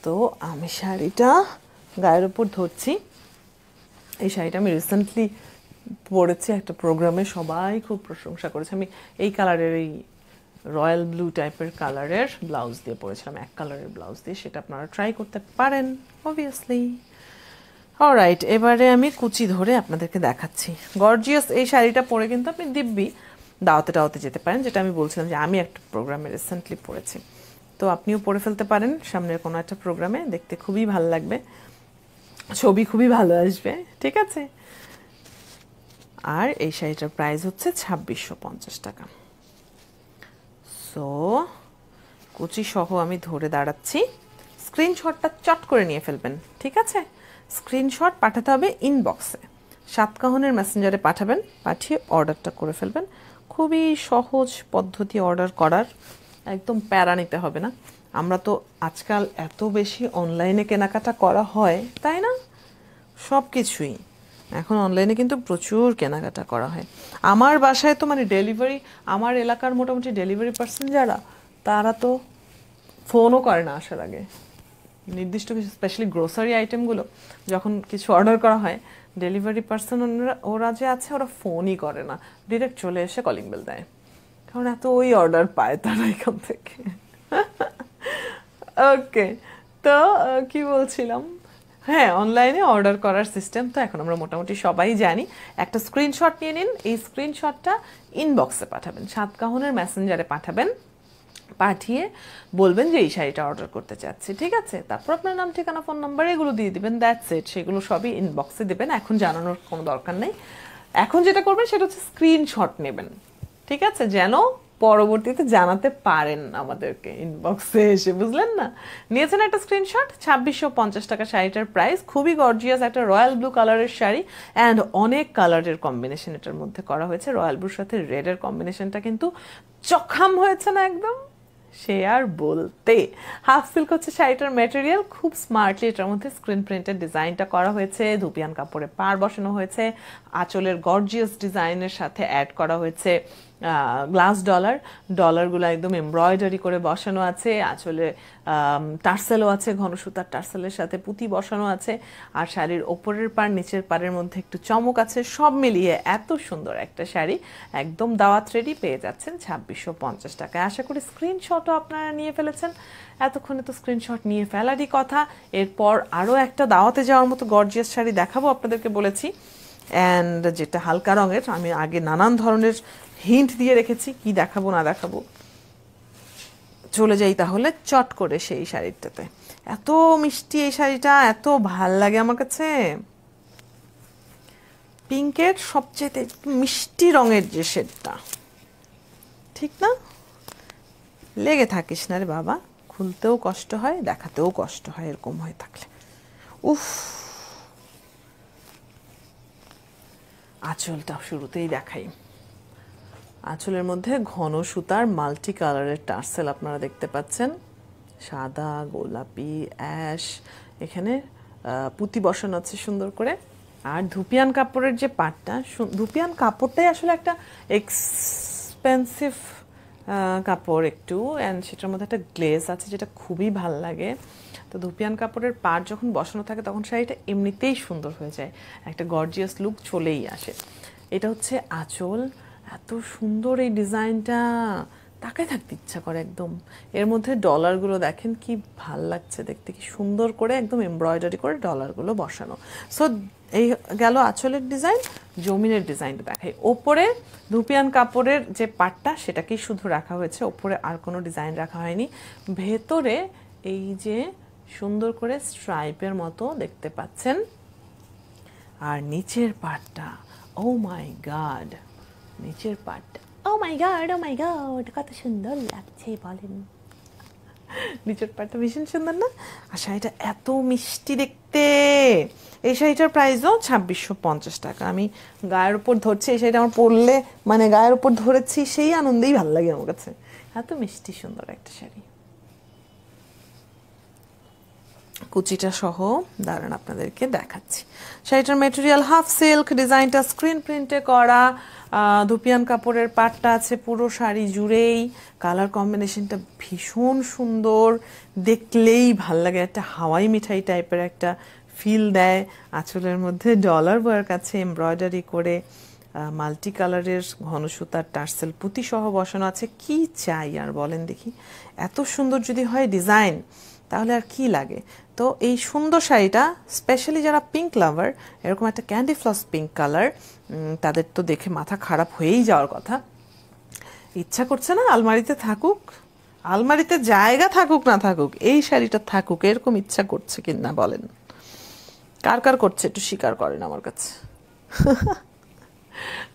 তো আমি শাড়িটা গায়ের উপর ধরছি। এই শাড়িটা আমি রিসেন্টলি পরেছি একটা প্রোগ্রামে, সবাই খুব প্রশংসা করেছে। আমি এই কালারের, এই রয়্যাল ব্লু টাইপের কালারের ব্লাউজ দিয়ে পরেছিলাম, এক কালারের ব্লাউজ দিয়ে। সেটা আপনারা ট্রাই করতে পারেন অবভিয়াসলি। অলরাইট, এবারে আমি কুচি ধরে আপনাদেরকে দেখাচ্ছি। গর্জিয়াস এই শাড়িটা পরে কিন্তু আপনি দিব্যি দাওয়াতে টাওয়াতে যেতে পারেন, যেটা আমি বলছিলাম যে আমি একটা প্রোগ্রামে রিসেন্টলি পরেছি। তো আপনিও পরে ফেলতে পারেন সামনের কোনো একটা প্রোগ্রামে, দেখতে খুবই ভালো লাগবে, ছবি খুবই ভালো আসবে। ঠিক আছে, আর এই শাড়িটার প্রাইস হচ্ছে ২৬৫০ টাকা। সো কুচি সহ আমি ধরে দাঁড়াচ্ছি, স্ক্রিনশটটা চট করে নিয়ে ফেলবেন। ঠিক আছে, স্ক্রিনশট পাঠাতে হবে ইনবক্সে, সাতকাহনের মেসেঞ্জারে পাঠাবেন, পাঠিয়ে অর্ডারটা করে ফেলবেন। খুবই সহজ পদ্ধতি অর্ডার করার, একদম প্যারা নিতে হবে না। আমরা তো আজকাল এত বেশি অনলাইনে কেনাকাটা করা হয়, তাই না? সব কিছুই এখন অনলাইনে কিন্তু প্রচুর কেনাকাটা করা হয়। আমার বাসায় তো মানে ডেলিভারি, আমার এলাকার মোটামুটি ডেলিভারি পার্সন যারা, তারা তো ফোনও করে না আসার আগে। নির্দিষ্ট কিছু স্পেশালি গ্রোসারি আইটেমগুলো যখন কিছু অর্ডার করা হয়, ডেলিভারি পার্সন ওরা যে আছে, ওরা ফোনই করে না, ডিরেক্ট চলে এসে কলিং বেল দেয়, কারণ এত ওই অর্ডার পায় তারা এখান থেকে। ওকে, তো কি বলছিলাম? হ্যাঁ, অনলাইনে অর্ডার করার সিস্টেম তো এখন আমরা মোটামুটি সবাই জানি। একটা স্ক্রিনশট নিয়ে নিন, এই স্ক্রিনশটটা ইনবক্সে পাঠাবেন, সাতকাহনের মেসেঞ্জারে পাঠাবেন, পাঠিয়ে বলবেন যে এই শাড়িটা অর্ডার করতে চাচ্ছি, ঠিক আছে? তারপর আপনার নাম, ঠিকানা, ফোন নাম্বার এগুলো দিয়ে দিবেন, দ্যাটস ইট। সেগুলো সবই ইনবক্সে দেবেন, এখন জানানোর কোনো দরকার নেই। এখন যেটা করবেন সেটা হচ্ছে স্ক্রিনশট নেবেন, ঠিক আছে, যেন পরবর্তীতে জানাতে পারেন আমাদেরকে ইনবক্সে এসে, বুঝলেন না? নিয়েছেন একটা স্ক্রিনশট, 2650 টাকা শাড়িটার প্রাইস। খুবই গর্জিয়াস একটা রয়্যাল ব্লু কালারের শাড়ি, অ্যান্ড অনেক কালারের কম্বিনেশন এটার মধ্যে করা হয়েছে। রয়্যাল ব্লুর সাথে রেডের কম্বিনেশনটা কিন্তু চখাম হয়েছে না একদম, সে আর বলতে। হাফ সিল্ক হচ্ছে শাড়িটার ম্যাটেরিয়াল, খুব স্মার্টলি এটার মধ্যে স্ক্রিন প্রিন্টের ডিজাইনটা করা হয়েছে, ধুপিয়ান কাপড়ে পাড় বসানো হয়েছে, আঁচলের গর্জিয়াস ডিজাইনের সাথে অ্যাড করা হয়েছে গ্লাস ডলারগুলো একদম এমব্রয়ডারি করে বসানো আছে, আঁচলে টার্সেলও আছে, ঘন সুতার টার্সেলের সাথে পুঁতি বসানো আছে, আর শাড়ির ওপরের পাড় নিচের পাড়ের মধ্যে একটু চমক আছে। সব মিলিয়ে এত সুন্দর একটা শাড়ি একদম দাওয়াত রেডি পেয়ে যাচ্ছেন 2650 টাকায়। আশা করি স্ক্রিনশটও আপনারা নিয়ে ফেলেছেন। এতক্ষণে তো স্ক্রিনশট নিয়ে ফেলারই কথা। এরপর আরও একটা দাওয়াতে যাওয়ার মতো গর্জিয়াস শাড়ি দেখাবো আপনাদেরকে বলেছি, অ্যান্ড যেটা হালকা রঙের। আমি আগে নানান ধরনের হিন্ট দিয়ে রেখেছি কি দেখাবো না দেখাবো। চলে যাই তাহলে চট করে সেই শাড়িটাতে। এত মিষ্টি এই শাড়িটা, এত ভাল লাগে আমার কাছে। পিঙ্কের সবচেয়ে মিষ্টি রঙের যে শেডটা, ঠিক না? লেগে থাকিস না রে বাবা, খুলতেও কষ্ট হয়, দেখাতেও কষ্ট হয় এরকম হয়ে থাকলে। উফ, আঁচলটা শুরুতেই দেখাই। আঁচলের মধ্যে ঘন সুতার মাল্টি কালারের টার্সেল আপনারা দেখতে পাচ্ছেন, সাদা, গোলাপি, অ্যাশ, এখানে পুঁতি বসানো আছে সুন্দর করে। আর ধুপিয়ান কাপড়ের যে পাটটা, ধুপিয়ান কাপড়টাই আসলে একটা এক্সপেন্সিভ কাপড় একটু, অ্যান্ড সেটার মধ্যে একটা গ্লেজ আছে যেটা খুবই ভাল লাগে। তো ধুপিয়ান কাপড়ের পাট যখন বসানো থাকে তখন শাড়িটা এমনিতেই সুন্দর হয়ে যায়, একটা গর্জিয়াস লুক চলেই আসে। এটা হচ্ছে আঁচল, এত সুন্দর এই ডিজাইনটা, তাকায় থাকতে ইচ্ছা করে একদম। এর মধ্যে ডলারগুলো দেখেন কি ভাল লাগছে দেখতে, কি সুন্দর করে একদম এমব্রয়ডারি করে ডলারগুলো বসানো। সো এই গেল আঁচলের ডিজাইন। জমিনের ডিজাইনটা দেখাই। ওপরে ধুপিয়ান কাপড়ের যে পাটটা সেটাকেই শুধু রাখা হয়েছে, ওপরে আর কোনো ডিজাইন রাখা হয়নি। ভেতরে এই যে সুন্দর করে স্ট্রাইপের মতো দেখতে পাচ্ছেন, আর নিচের পাটটা, ও মাই গড, নিচের পাটটা, ও মাই গড, কত সুন্দর লাগছে বলেন। নিচের পাটটা ভীষণ সুন্দর না? আর শাড়িটা এত মিষ্টি দেখতে। এই শাড়িটার প্রাইসও 2650 টাকা। আমি গায়ের উপর ধরছি, এই শাড়িটা আমার পরলে মানে গায়ের উপর ধরেছি সেই আনন্দেই ভালো লাগে আমার কাছে। এত মিষ্টি সুন্দর একটা শাড়ি। কুচিটা সহ দাঁড়ান আপনাদেরকে দেখাচ্ছি। শাড়িটার মেটেরিয়াল হাফ সিল্ক, ডিজাইনটা স্ক্রিন প্রিন্টে করা, ধুপিয়ান কাপড়ের পাটটা আছে পুরো শাড়ি জুড়েই, কালার কম্বিনেশনটা ভীষণ সুন্দর, দেখলেই ভাল লাগে, একটা হাওয়াই মিঠাই টাইপের একটা ফিল দেয়। আঁচলের মধ্যে ডলার বয়ের কাছে এমব্রয়ডারি করে মাল্টি কালারের ঘন সুতার টার্সেল পুঁতি সহ বসানো আছে। কি চাই আর বলেন দেখি, এত সুন্দর যদি হয় ডিজাইন তাহলে আর কি লাগে। তো এই সুন্দর শাড়িটা স্পেশালি যারা পিঙ্ক লাভার, এরকম একটা ক্যান্ডি ফ্লস পিঙ্ক কালার, তাদের তো দেখে মাথা খারাপ হয়েই যাওয়ার কথা। ইচ্ছা করছে না আলমারিতে থাকুক, আলমারিতে জায়গা থাকুক না থাকুক, এই শাড়িটা থাকুক, এরকম ইচ্ছা করছে কিনা বলেন। কার কার করছে একটু স্বীকার করেন আমার কাছে।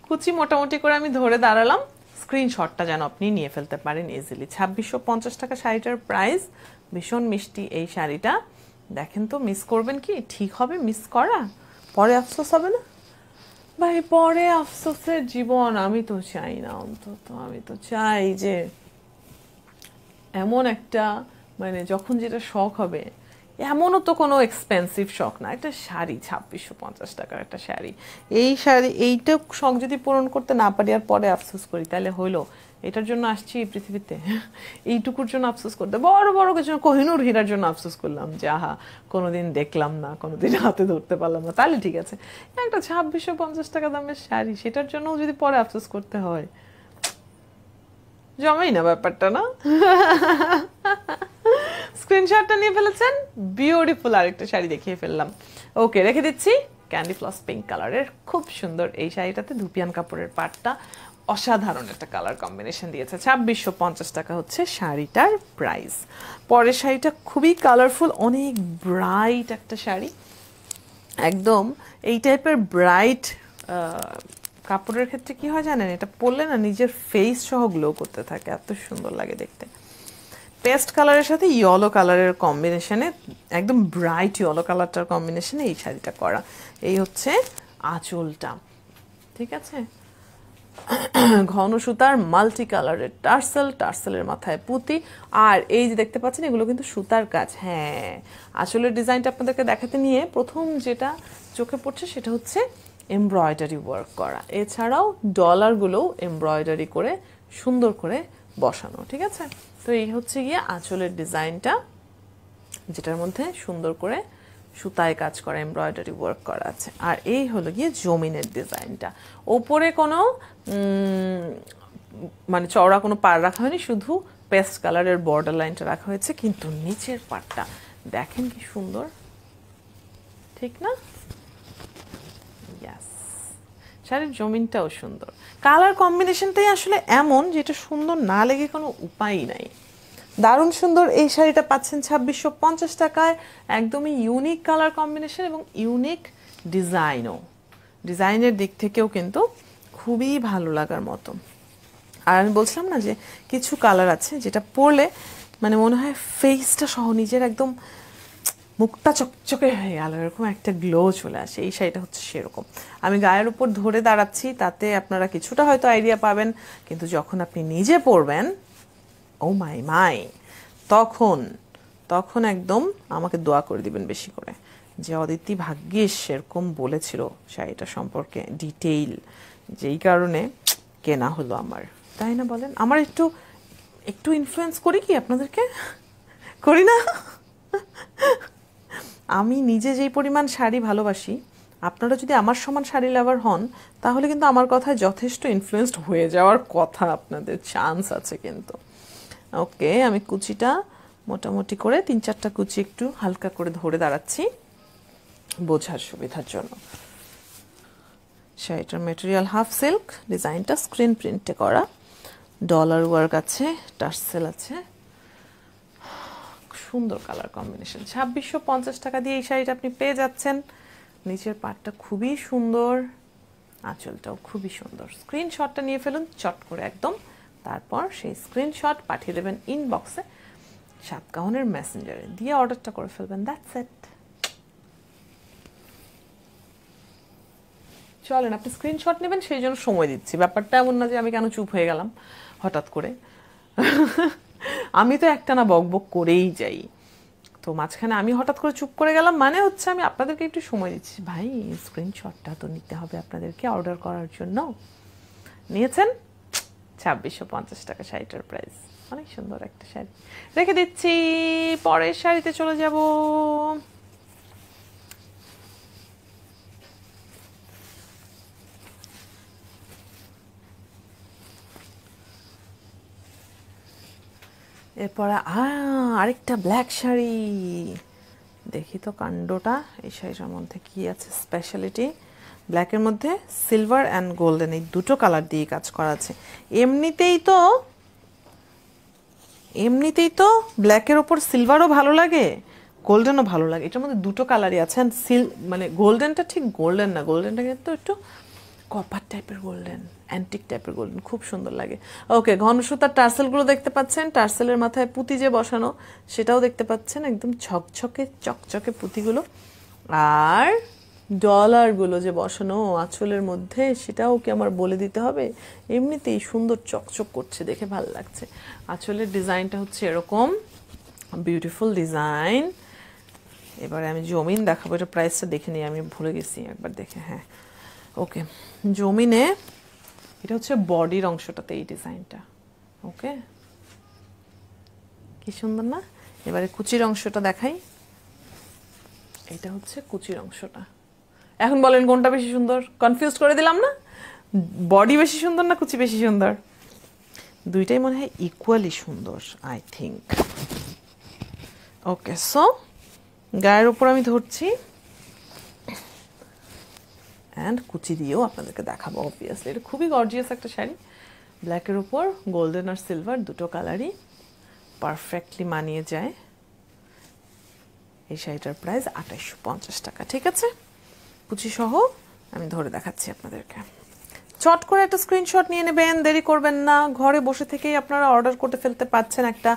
কুচি মোটামুটি করে আমি ধরে দাঁড়ালাম, স্ক্রিনশটটা যেন আপনি নিয়ে ফেলতে পারেন ইজিলি। 2650 টাকা শাড়িটার প্রাইস। ভীষণ মিষ্টি এই শাড়িটা, দেখেন তো মিস করবেন কি? ঠিক হবে মিস করা, পরে আফসোস হবে না ভাই, পরে আফসোসের জীবন আমি তো চাই না। অন্তত আমি তো চাই যে এমন একটা, মানে যখন যেটা শখ হবে, এমনও তো কোনো এক্সপেন্সিভ শখ না, একটা শাড়ি 2650 টাকার একটা শাড়ি, এই শাড়ি এইটা শখ যদি পূরণ করতে না পারি আর পরে আফসোস করি তাহলে হইলো? এটার জন্য আসছি এই পৃথিবীতে, এইটুকুর জন্য আফসোস করতে? বড় বড় কিছু, কোহিনূর হীরার জন্য আফসোস করলাম যে আহা কোনোদিন দেখলাম না, কোনোদিন হাতে ধরতে পারলাম না, তাহলে ঠিক আছে। একটা 2650 টাকা দামের শাড়ি, সেটার জন্য যদি পরে আফসোস করতে হয়, জমাই না ব্যাপারটা, না? স্ক্রিনশটটা নিয়ে ফেলেছেন, বিউটিফুল আরেকটা শাড়ি দেখিয়ে ফেললাম। ওকে, রেখে দিচ্ছি। ক্যান্ডি ফ্লস পিঙ্ক কালারের খুব সুন্দর এই শাড়িটাতে ধুপিয়ান কাপড়ের পাটটা, অসাধারণ একটা কালার কম্বিনেশন দিয়েছে। 2650 টাকা হচ্ছে শাড়িটার প্রাইস। পরের শাড়িটা খুবই কালারফুল, অনেক ব্রাইট একটা শাড়ি, একদম এই টাইপের ব্রাইট কাপড়ের ক্ষেত্রে কি হয় জানেন, এটা পরলে না নিজের ফেস সহ গ্লো করতে থাকে, এত সুন্দর লাগে দেখতে। পেস্ট কালারের সাথে ইয়েলো কালারের কম্বিনেশনে, একদম ব্রাইট ইয়েলো কালারটার কম্বিনেশনে এই শাড়িটা করা। এই হচ্ছে আঁচলটা, ঠিক আছে, ঘন সুতার মাল্টি কালারের টার্সেল, টার্সেলের মাথায় পুঁতি, আর এই যে দেখতে পাচ্ছেন এগুলো কিন্তু সুতার কাজ। হ্যাঁ, আসলে ডিজাইনটা আপনাদেরকে দেখাতে নিয়ে প্রথম যেটা চোখে পড়ছে সেটা হচ্ছে এমব্রয়ডারি ওয়ার্ক করা, এছাড়াও ডলারগুলোও এমব্রয়ডারি করে সুন্দর করে বসানো, ঠিক আছে। তো এই হচ্ছে গিয়ে আঁচলের ডিজাইনটা, যেটার মধ্যে সুন্দর করে সুতায় কাজ করা এমব্রয়ডারি ওয়ার্ক করা আছে। আর এই হলো গিয়ে জমিনের ডিজাইনটা, ওপরে কোনো মানে চওড়া কোনো পাড় রাখা হয়নি, শুধু পেস্ট কালারের বর্ডার লাইনটা রাখা হয়েছে, কিন্তু নিচের পাড়টা দেখেন কি সুন্দর, ঠিক না? ইয়াস, শাড়ির জমিনটাও সুন্দর, কালার কম্বিনেশনটাই আসলে এমন যেটা সুন্দর না লেগে কোনো উপায় নাই। দারুণ সুন্দর এই শাড়িটা পাচ্ছেন 2650 টাকায়, একদমই ইউনিক কালার কম্বিনেশন এবং ইউনিক ডিজাইনও, ডিজাইনের দিক থেকেও কিন্তু খুবই ভালো লাগার মতো। আর আমি বলছিলাম না যে কিছু কালার আছে যেটা পরলে মানে মনে হয় ফেসটা সহ নিজের একদম মুখটা চকচকে হয়ে গেল, এরকম একটা গ্লো চলে আসে, এই শাড়িটা হচ্ছে সেরকম। আমি গায়ের উপর ধরে দাঁড়াচ্ছি তাতে আপনারা কিছুটা হয়তো আইডিয়া পাবেন, কিন্তু যখন আপনি নিজে পরবেন, ও মাই মাই, তখন একদম আমাকে দোয়া করে দিবেন বেশি করে, যে অদিতি ভাগ্যিস সেরকম বলেছিল শাড়িটা সম্পর্কে ডিটেইল, যেই কারণে কেনা হলো আমার, তাই না বলেন? আমার একটু ইনফ্লুয়েন্স করি কি আপনাদেরকে, করি না? আমি নিজে যেই পরিমাণ শাড়ি ভালোবাসি, আপনারা যদি আমার সমান শাড়ি লাভার হন তাহলে কিন্তু আমার কথায় যথেষ্ট ইনফ্লুয়েন্সড হয়ে যাওয়ার কথা, আপনাদের চান্স আছে কিন্তু। ওকে, আমি কুচিটা মোটামুটি করে 3-4টা কুচি একটু হালকা করে ধরে দাঁড়াচ্ছি বোঝার সুবিধার জন্য। শাড়িটার মেটেরিয়াল হাফ সিল্ক, ডিজাইনটা স্ক্রিন প্রিন্টে করা, ডলার ওয়ার্ক আছে, টার্সেল আছে, সুন্দর কালার কম্বিনেশন। 2650 টাকা দিয়ে এই শাড়িটা আপনি পেয়ে যাচ্ছেন। নিচের পাটটা খুবই সুন্দর, আঁচলটাও খুবই সুন্দর। স্ক্রিনশটটা নিয়ে ফেলুন চট করে একদম, তারপর সেই স্ক্রিনশট পাঠিয়ে দেবেন ইনবক্সে, সাতকাহনের মেসেঞ্জারে দিয়ে অর্ডারটা করে ফেলবেন, দ্যাটস ইট। চলেন, আপনি স্ক্রিনশট নেবেন সেই জন্য সময় দিচ্ছি, ব্যাপারটা এমন না যে আমি কেন চুপ হয়ে গেলাম হঠাৎ করে। আমি তো একটানা বকবক করেই যাই, তো মাঝখানে আমি হঠাৎ করে চুপ করে গেলাম মানে হচ্ছে আমি আপনাদেরকে একটু সময় দিচ্ছি, ভাই স্ক্রিনশটটা তো নিতে হবে আপনাদেরকে অর্ডার করার জন্য। নিয়েছেন 2650 টাকা শাড়িটার প্রাইস, অনেক সুন্দর একটা শাড়ি, রেখে দিচ্ছি। পরের শাড়িতে চলে যাব। এরপরে আরেকটা ব্ল্যাক শাড়ি, দেখি তো কাণ্ডটা, এই শাড়িটার মধ্যে কি আছে স্পেশালিটি। ব্ল্যাকের মধ্যে সিলভার অ্যান্ড গোল্ডেন এই দুটো কালার দিয়ে কাজ করা আছে। এমনিতেই তো ব্ল্যাকের ওপর সিলভারও ভালো লাগে, গোল্ডেনও ভালো লাগে, এটার মধ্যে দুটো কালারই আছে। মানে গোল্ডেনটা ঠিক গোল্ডেন না, গোল্ডেনটা কিন্তু একটু কপার টাইপের গোল্ডেন, অ্যান্টিক টাইপের গোল্ডেন, খুব সুন্দর লাগে। ওকে, ঘন সুতার টার্সেলগুলো দেখতে পাচ্ছেন, টার্সেলের মাথায় পুঁতি যে বসানো সেটাও দেখতে পাচ্ছেন, একদম ঝকঝকে চকচকে পুঁতিগুলো, আর ডলারগুলো যে বসানো আঁচলের মধ্যে সেটাও কি আমার বলে দিতে হবে? এমনিতেই সুন্দর চকচক করছে, দেখে ভালো লাগছে। আঁচলের ডিজাইনটা হচ্ছে এরকম বিউটিফুল ডিজাইন। এবারে আমি জমিন দেখাবো, এটা প্রাইসটা দেখে নিই, আমি ভুলে গেছি একবার দেখে। হ্যাঁ, ওকে, জমিনে এটা হচ্ছে বডির অংশটাতে এই ডিজাইনটা। ওকে, কি সুন্দর না? এবারে কুচির অংশটা দেখাই, এটা হচ্ছে কুচির অংশটা। এখন বলেন কোনটা বেশি সুন্দর? কনফিউজ করে দিলাম না? বডি বেশি সুন্দর না কুচি বেশি সুন্দর? দুইটাই মনে হয় ইকুয়ালি সুন্দর, আই থিঙ্ক। ওকে, সো গায়ের উপর আমি ধরছি অ্যান্ড কুচি দিয়েও আপনাদেরকে দেখাবো। অবভিয়াসলি এটা খুবই গর্জিয়াস একটা শাড়ি, ব্ল্যাকের উপর গোল্ডেন আর সিলভার দুটো কালারই পারফেক্টলি মানিয়ে যায়। এই শাড়িটার প্রাইস 2850 টাকা। ঠিক আছে, কুচি সহ আমি ধরে দেখাচ্ছি আপনাদেরকে। চট করে একটা স্ক্রিনশট নিয়ে নেবেন, দেরি করবেন না। ঘরে বসে থেকেই আপনারা অর্ডার করতে ফেলতে পারছেন একটা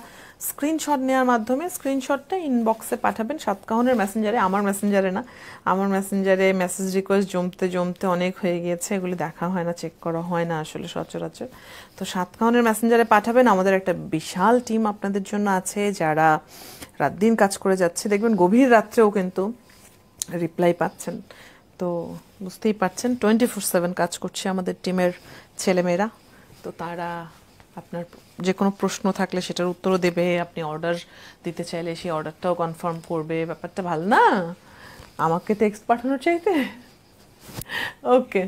স্ক্রিনশট নেওয়ার মাধ্যমে। স্ক্রিনশটটা ইনবক্সে পাঠাবেন সাতকাহনের মেসেঞ্জারে, আমার মেসেঞ্জারে না। আমার মেসেঞ্জারে মেসেজ রিকোয়েস্ট জমতে জমতে অনেক হয়ে গিয়েছে, এগুলি দেখা হয় না, চেক করা হয় না আসলে সচরাচর। তো সাতকাহনের মেসেঞ্জারে পাঠাবেন। আমাদের একটা বিশাল টিম আপনাদের জন্য আছে, যারা রাত দিন কাজ করে যাচ্ছে। দেখবেন গভীর রাত্রেও কিন্তু রিপ্লাই পাচ্ছেন। তো বুঝতেই পারছেন 24/7 কাজ করছে আমাদের টিমের ছেলেমেয়েরা। তো তারা আপনার যে কোনো প্রশ্ন থাকলে সেটার উত্তরও দেবে, আপনি অর্ডার দিতে চাইলে সেই অর্ডারটাও কনফার্ম করবে। ব্যাপারটা ভালো না? আমাকে টেক্সট পাঠানোর চাইতে। ওকে,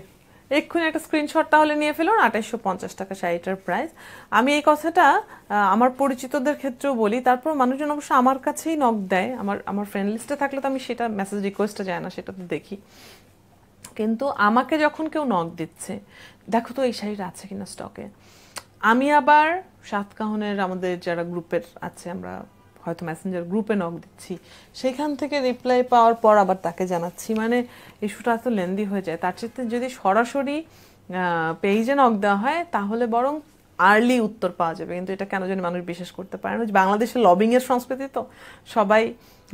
এক্ষুনি একটা স্ক্রিনশট তাহলে নিয়ে ফেলুন। 2850 টাকা শাড়িটার প্রাইস। আমি এই কথাটা আমার পরিচিতদের ক্ষেত্রেও বলি, তারপর মানুষজন অবশ্য আমার কাছেই নক দেয়। আমার ফ্রেন্ড লিস্টে থাকলে তো আমি সেটা মেসেজ রিকোয়েস্টটা যায় না, সেটা তো দেখি। কিন্তু আমাকে যখন কেউ নক দিচ্ছে, দেখো তো এই শাড়িটা আছে কিনা স্টকে, আমি আবার সাতকাহনের আমাদের যারা গ্রুপের আছে, আমরা হয়তো মেসেঞ্জার গ্রুপে নক দিচ্ছি, সেখান থেকে রিপ্লাই পাওয়ার পর আবার তাকে জানাচ্ছি। মানে ইস্যুটা এত লেন্দি হয়ে যায়। তার চেয়ে যদি সরাসরি পেজে নক দেওয়া হয় তাহলে বরং আর্লি উত্তর পাওয়া যাবে। কিন্তু এটা কেন জানি মানুষ বিশ্বাস করতে পারে না। বাংলাদেশে লবিংয়ের সংস্কৃতি, তো সবাই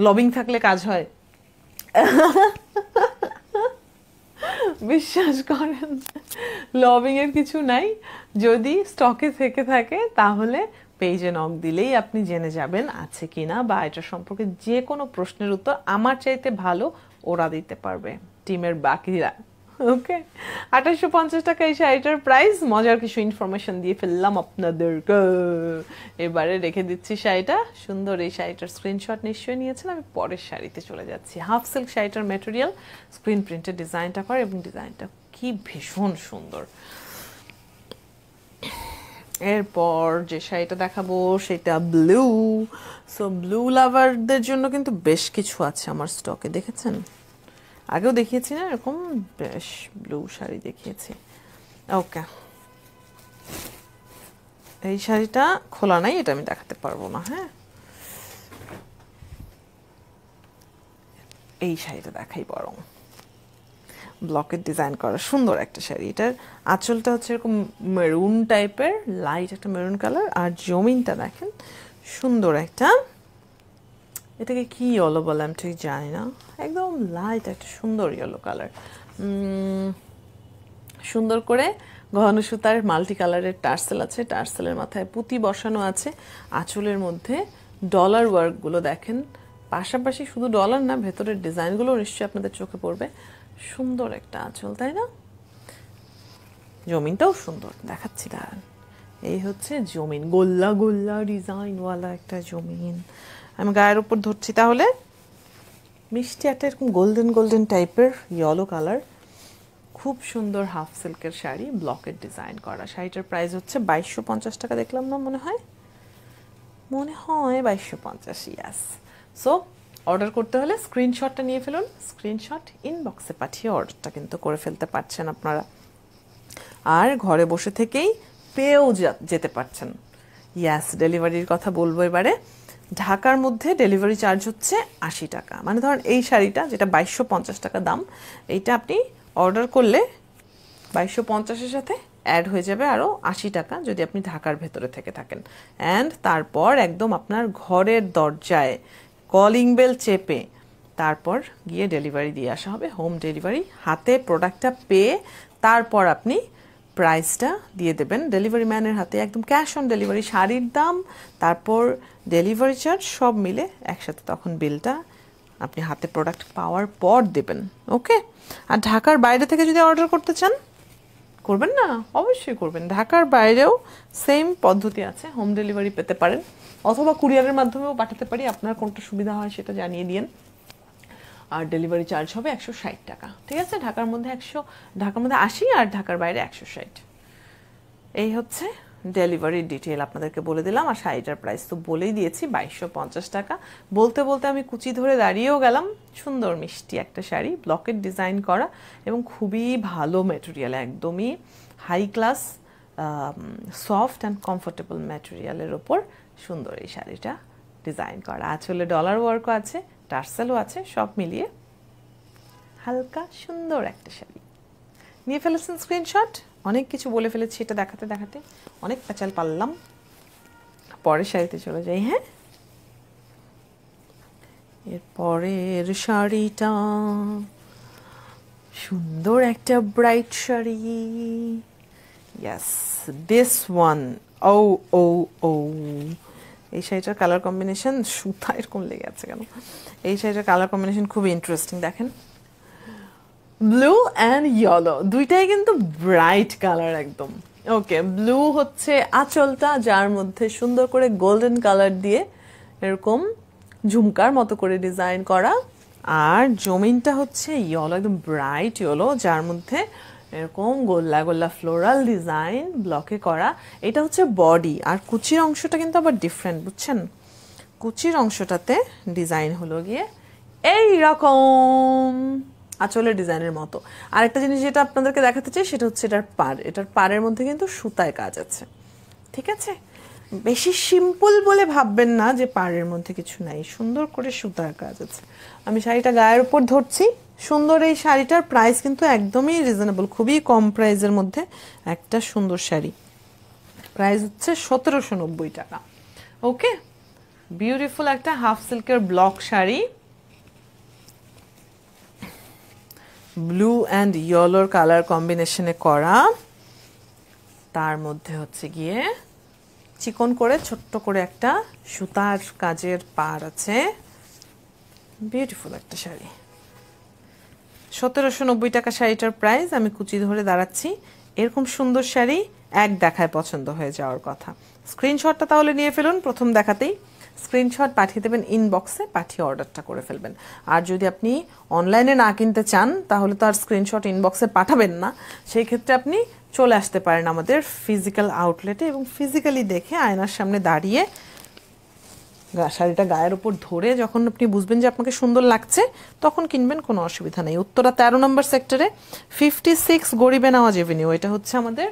লবিং থাকলে কাজ হয়। বিশ্বাস করেন, লবিং এর কিছু নাই। যদি স্টকে থেকে থাকে তাহলে পেজে নক দিলেই আপনি জেনে যাবেন আছে কিনা, বা এটা সম্পর্কে যে কোনো প্রশ্নের উত্তর আমার চাইতে ভালো ওরা দিতে পারবে, টিমের বাকিরা। ওকে, 2850 টাকা এই শাড়িটার প্রাইস। মজার কিছু ইনফরমেশন দিয়ে ফেললাম আপনাদেরকে। এবারে রেখে দিচ্ছি শাড়িটা। সুন্দর এই শাড়িটার স্ক্রিনশট নিশ্চয়ই নিয়েছেন। আমি পরের শাড়িতে চলে যাচ্ছি। হাফ সিল্ক শাড়িটার ম্যাটেরিয়াল, স্ক্রিন প্রিন্টের ডিজাইনটা করে, এবং ডিজাইনটা কি ভীষণ সুন্দর। এরপর যে শাড়িটা দেখাবো সেটা ব্লু। সো ব্লু লাভারদের জন্য কিন্তু বেশ কিছু আছে আমার স্টকে, দেখেছেন? আগেও দেখিয়েছি না এরকম বেশ ব্লু শাড়ি দেখিয়েছি। ওকে, এই শাড়িটা খোলা নাই, এটা আমি দেখাতে পারবো না। হ্যাঁ, এই শাড়িটা দেখাই বরং। ব্লকের ডিজাইন করা সুন্দর একটা শাড়ি। এটার আঁচলটা হচ্ছে এরকম মেরুন টাইপের, লাইট একটা মেরুন কালার। আর জমিনটা দেখেন সুন্দর একটা, এটাকে কি ইয়েলো বলে আমি ঠিক জানি না, একদম লাইট একটা সুন্দর ইয়েলো কালার। সুন্দর করে ঘন সুতার মাল্টি কালারের টার্সেল আছে, টার্সেলের মাথায় পুঁতি বসানো আছে। আঁচলের মধ্যে ডলার ওয়ার্কগুলো দেখেন, পাশাপাশি শুধু ডলার না, ভেতরের ডিজাইনগুলো নিশ্চয়ই আপনাদের চোখে পড়বে। সুন্দর একটা আঁচল, তাই না? জমিনটাও সুন্দর, দেখাচ্ছি দাঁড়ান। এই হচ্ছে জমিন, গোল্লা গোল্লা ডিজাইনওয়ালা একটা জমিন। আমি গায়ের উপর ধরছি তাহলে। মিষ্টি একটা এরকম গোল্ডেন গোল্ডেন টাইপের ইয়েলো কালার, খুব সুন্দর হাফ সিল্কের শাড়ি, ব্লকের ডিজাইন করা। শাড়িটার প্রাইস হচ্ছে 2250 টাকা। দেখলাম না, মনে হয় 2250। ইয়াস। সো অর্ডার করতে হলে স্ক্রিনশটটা নিয়ে ফেলুন। স্ক্রিনশট ইনবক্সে পাঠিয়ে অর্ডারটা কিন্তু করে ফেলতে পারছেন আপনারা। আর ঘরে বসে থেকেই পেয়েও যেতে পারছেন। ইয়াস, ডেলিভারির কথা বলবো এবারে। ঢাকার মধ্যে ডেলিভারি চার্জ হচ্ছে 80 টাকা। মানে ধরেন এই শাড়িটা যেটা 2250 টাকা দাম, এইটা আপনি অর্ডার করলে 2250-এর সাথে অ্যাড হয়ে যাবে আরও 80 টাকা যদি আপনি ঢাকার ভেতরে থেকে থাকেন। অ্যান্ড তারপর একদম আপনার ঘরের দরজায় কলিং বেল চেপে তারপর গিয়ে ডেলিভারি দিয়ে আসা হবে, হোম ডেলিভারি। হাতে প্রোডাক্টটা পেয়ে তারপর আপনি প্রাইসটা দিয়ে দেবেন ডেলিভারি ম্যানের হাতে, একদম ক্যাশ অন ডেলিভারি। শাড়ির দাম তারপর ডেলিভারি চার্জ সব মিলে একসাথে তখন বিলটা আপনি হাতে প্রোডাক্ট পাওয়ার পর দেবেন। ওকে, আর ঢাকার বাইরে থেকে যদি অর্ডার করতে চান, করবেন না? অবশ্যই করবেন। ঢাকার বাইরেও সেম পদ্ধতি আছে, হোম ডেলিভারি পেতে পারেন, অথবা কুরিয়ারের মাধ্যমেও পাঠাতে পারি। আপনার কোনটা সুবিধা হয় সেটা জানিয়ে দিন। আর ডেলিভারি চার্জ হবে 160 টাকা। ঠিক আছে, ঢাকার মধ্যে 80 আর ঢাকার বাইরে 160। এই হচ্ছে ডেলিভারির ডিটেল আপনাদেরকে বলে দিলাম। আর শাড়িটার প্রাইস তো বলেই দিয়েছি, 2250 টাকা। বলতে বলতে আমি কুচি ধরে দাঁড়িয়েও গেলাম। সুন্দর মিষ্টি একটা শাড়ি, ব্লকের ডিজাইন করা এবং খুবই ভালো ম্যাটেরিয়াল, একদমই high class soft and comfortable ম্যাটেরিয়ালের ওপর সুন্দর এই শাড়িটা ডিজাইন করা। আঁচলে ডলার ওয়ার্কও আছে, টার্সেলও আছে, সব মিলিয়ে হালকা সুন্দর একটা শাড়ি। নিয়ে ফেলেছেন স্ক্রিনশট। অনেক কিছু বলে ফেলেছি এটা দেখাতে দেখাতে, অনেক প্যাচাল পারলাম। পরের শাড়িতে চলে যাই। হ্যাঁ, এরপরের শাড়িটা সুন্দর একটা ব্রাইট শাড়ি। Yes, this one. ও ও ও এই শাড়িটার কালার কম্বিনেশন, সুতা এরকম লেগে আছে কেন? এই শাড়িটার কালার কম্বিনেশন খুবই ইন্টারেস্টিং। দেখেন, ব্লু অ্যান্ড ইয়েলো দুইটাই কিন্তু ব্রাইট কালার একদম। ওকে, ব্লু হচ্ছে আঁচলটা, যার মধ্যে সুন্দর করে গোল্ডেন কালার দিয়ে এরকম ঝুমকার মতো করে ডিজাইন করা। আর জমিনটা হচ্ছে ইয়েলো, একদম ব্রাইট ইয়েলো, যার মধ্যে এরকম গোল্লা গোল্লা ফ্লোরাল ডিজাইন ব্লকে করা। এটা হচ্ছে বডি। আর কুচির অংশটা কিন্তু আবার ডিফারেন্ট, বুঝছেন? কুচির অংশটাতে ডিজাইন হলো গিয়ে এই রকম আঁচলের ডিজাইনের মতো। আরেকটা জিনিস যেটা আপনাদেরকে দেখাতে চাই সেটা হচ্ছে এটার পাড়। এটার পাড়ের মধ্যে কিন্তু সুতায় কাজ আছে, ঠিক আছে? বেশি সিম্পল বলে ভাববেন না যে পাড়ের মধ্যে কিছু নাই, সুন্দর করে সুতার কাজ আছে। আমি শাড়িটা গায়ের উপর ধরছি। সুন্দর এই শাড়িটার প্রাইস কিন্তু একদমই রিজনেবল, খুবই কম প্রাইসের মধ্যে একটা সুন্দর শাড়ি। প্রাইস হচ্ছে 1790 টাকা। ওকে, বিউটিফুল একটা হাফ সিল্কের ব্লক শাড়ি, ব্লু অ্যান্ড ইয়েলোর কালার কম্বিনেশনে করা। তার মধ্যে হচ্ছে গিয়ে চিকন করে ছোট্ট করে একটা সুতার কাজের পাড় আছে। বিউটিফুল একটা শাড়ি, 1790 টাকা শাড়িটার প্রাইস। আমি কুচি ধরে দাঁড়াচ্ছি। এরকম সুন্দর শাড়ি এক দেখায় পছন্দ হয়ে যাওয়ার কথা। স্ক্রিনশটটা তাহলে নিয়ে ফেলুন, প্রথম দেখাতেই স্ক্রিনশট পাঠিয়ে দেবেন ইনবক্সে, পাঠিয়ে অর্ডারটা করে ফেলবেন। আর যদি আপনি অনলাইনে না কিনতে চান তাহলে তো আর স্ক্রিনশট ইনবক্সে পাঠাবেন না, সেই ক্ষেত্রে আপনি চলে আসতে পারেন আমাদের ফিজিক্যাল আউটলেটে এবং ফিজিক্যালি দেখে আয়নার সামনে দাঁড়িয়ে শাড়িটা গায়ের উপর ধরে যখন আপনি বুঝবেন যে আপনাকে সুন্দর লাগছে তখন কিনবেন, কোনো অসুবিধা নেই। উত্তরা 13 নম্বর সেক্টরে 56 গরিবে নওয়াজ এভিনিউ, এটা হচ্ছে আমাদের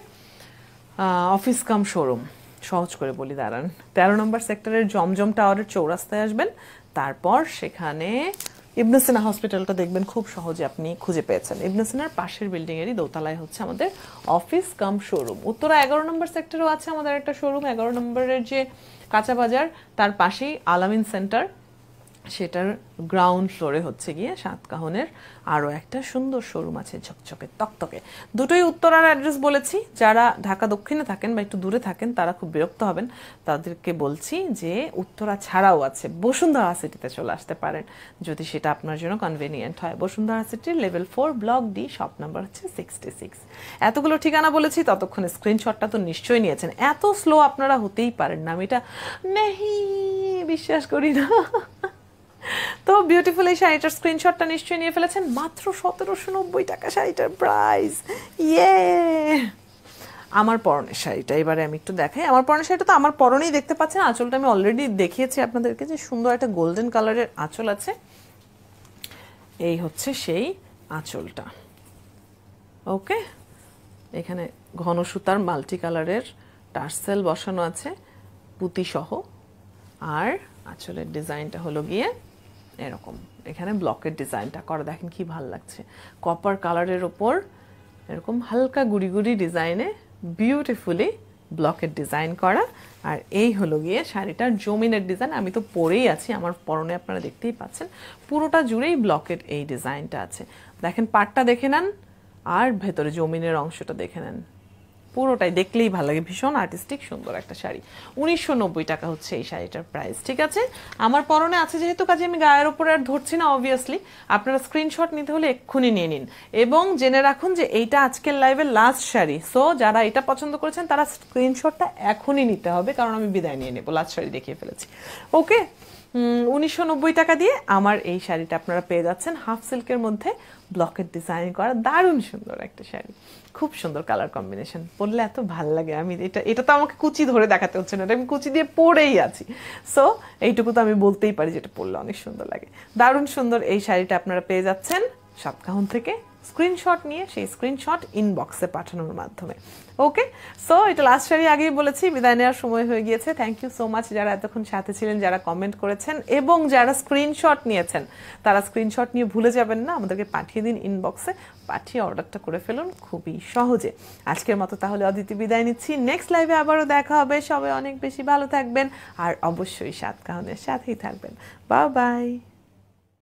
অফিস কাম শোরুম। সহজ করে বলি, দাঁড়ান, 13 নম্বর সেক্টরের জমজম টাওয়ারের চৌরাস্তায় আসবেন, তারপর সেখানে ইবনে সিনা হসপিটালটা দেখবেন, খুব সহজে আপনি খুঁজে পেয়েছেন। ইবনে সিনার পাশের বিল্ডিংয়েরই দোতলায় হচ্ছে আমাদের অফিস কাম শোরুম। উত্তরা 11 নম্বর সেক্টরেও আছে আমাদের একটা শোরুম। 11 নম্বরের যে কাঁচা বাজার তার পাশেই আলামিন সেন্টার, সেটার গ্রাউন্ড ফ্লোরে হচ্ছে গিয়ে সাতকাহনের আরও একটা সুন্দর শোরুম আছে, ঝকঝকে তকতকে। দুটোই উত্তরার অ্যাড্রেস বলেছি। যারা ঢাকা দক্ষিণে থাকেন বা একটু দূরে থাকেন তারা খুব বিরক্ত হবেন, তাদেরকে বলছি যে উত্তরা ছাড়াও আছে বসুন্ধরা সিটিতে চলে আসতে পারেন যদি সেটা আপনার জন্য কনভেনিয়েন্ট হয়। বসুন্ধরা সিটির level 4 block D, shop number হচ্ছে 66। এতগুলো ঠিকানা বলেছি, ততক্ষণে স্ক্রিনশটটা তো নিশ্চয়ই নিয়েছেন। এত স্লো আপনারা হতেই পারেন না, আমি এটা নেহি বিশ্বাস করি না। তো বিউটিফুল এই শাড়িটার স্ক্রিনশটটা নিশ্চয়ই নিয়ে ফেলেছেন। মাত্র 1790 টাকা শাড়িটার প্রাইস। ইয়ে, আমার পরনের শাড়িটা এবারে আমি একটু দেখাই। আমার পরনের শাড়িটা তো আমার পরনেই দেখতে পাচ্ছেন। আঁচলটা আমি অলরেডি দেখিয়েছি আপনাদেরকে যে সুন্দর একটা গোল্ডেন কালারের আঁচল আছে। এই হচ্ছে সেই আঁচলটা। ওকে, এখানে ঘন সুতার মাল্টি কালারের টার্সেল বসানো আছে পুঁতি সহ। আর আঁচলের ডিজাইনটা হলো গিয়ে এরকম, এখানে ব্লকের ডিজাইনটা করা, দেখেন কি ভাল লাগছে। কপার কালারের ওপর এরকম হালকা গুড়ি গুড়ি ডিজাইনে বিউটিফুলি ব্লকের ডিজাইন করা। আর এই হলো গিয়ে শাড়িটার জমিনের ডিজাইন। আমি তো পরেই আছি, আমার পরনে আপনারা দেখতেই পাচ্ছেন পুরোটা জুড়েই ব্লকের এই ডিজাইনটা আছে। দেখেন পাটটা দেখে নেন আর ভেতরে জমিনের অংশটা দেখে নেন, পুরোটাই দেখলেই ভালো লাগে। ভীষণ আর্টিস্টিক সুন্দর একটা শাড়ি। 1990 টাকা হচ্ছে এই শাড়িটার প্রাইস। ঠিক আছে, আমার পরনে আছে যেহেতু কাজে আমি গায়ের ওপরে আর ধরছি না অবভিয়াসলি। আপনারা স্ক্রিনশট নিতে হলে এক্ষুনি নিয়ে নিন এবং জেনে রাখুন যে এইটা আজকের লাইভের লাস্ট শাড়ি। সো যারা এটা পছন্দ করেছেন তারা স্ক্রিনশটটা এখনই নিতে হবে, কারণ আমি বিদায় নিয়ে নেবো, লাস্ট শাড়ি দেখিয়ে ফেলেছি। ওকে, 1990 টাকা দিয়ে আমার এই শাড়িটা আপনারা পেয়ে যাচ্ছেন হাফ সিল্কের মধ্যে ব্লকের ডিজাইন করা, দারুণ সুন্দর একটা শাড়ি, খুব সুন্দর কালার কম্বিনেশন। পরলে এত ভাল লাগে। আমি এটা তো আমাকে কুচি ধরে দেখাতে হচ্ছে না, এটা আমি কুচি দিয়ে পরেই আছি। সো এইটুকু তো আমি বলতেই পারি যেটা পরলে অনেক সুন্দর লাগে। দারুণ সুন্দর এই শাড়িটা আপনারা পেয়ে যাচ্ছেন সাতকাহন থেকে স্ক্রিনশট নিয়ে সেই স্ক্রিনশট ইনবক্সে পাঠানোর মাধ্যমে। ওকে, সো এটা লাস্ট শাড়ি আগেই বলেছি, বিদায় নেওয়ার সময় হয়ে গিয়েছে। থ্যাংক ইউ সো মাচ যারা এতক্ষণ সাথে ছিলেন, যারা কমেন্ট করেছেন এবং যারা স্ক্রিনশট নিয়েছেন, তারা স্ক্রিনশট নিয়ে ভুলে যাবেন না, আমাদেরকে পাঠিয়ে দিন ইনবক্সে, পাঠিয়ে অর্ডারটা করে ফেলুন খুবই সহজে। আজকের মতো তাহলে অদিতি বিদায় নিচ্ছি, নেক্সট লাইভে আবারও দেখা হবে। সবাই অনেক বেশি ভালো থাকবেন আর অবশ্যই সাতকাহনের সাথেই থাকবেন। Bye bye.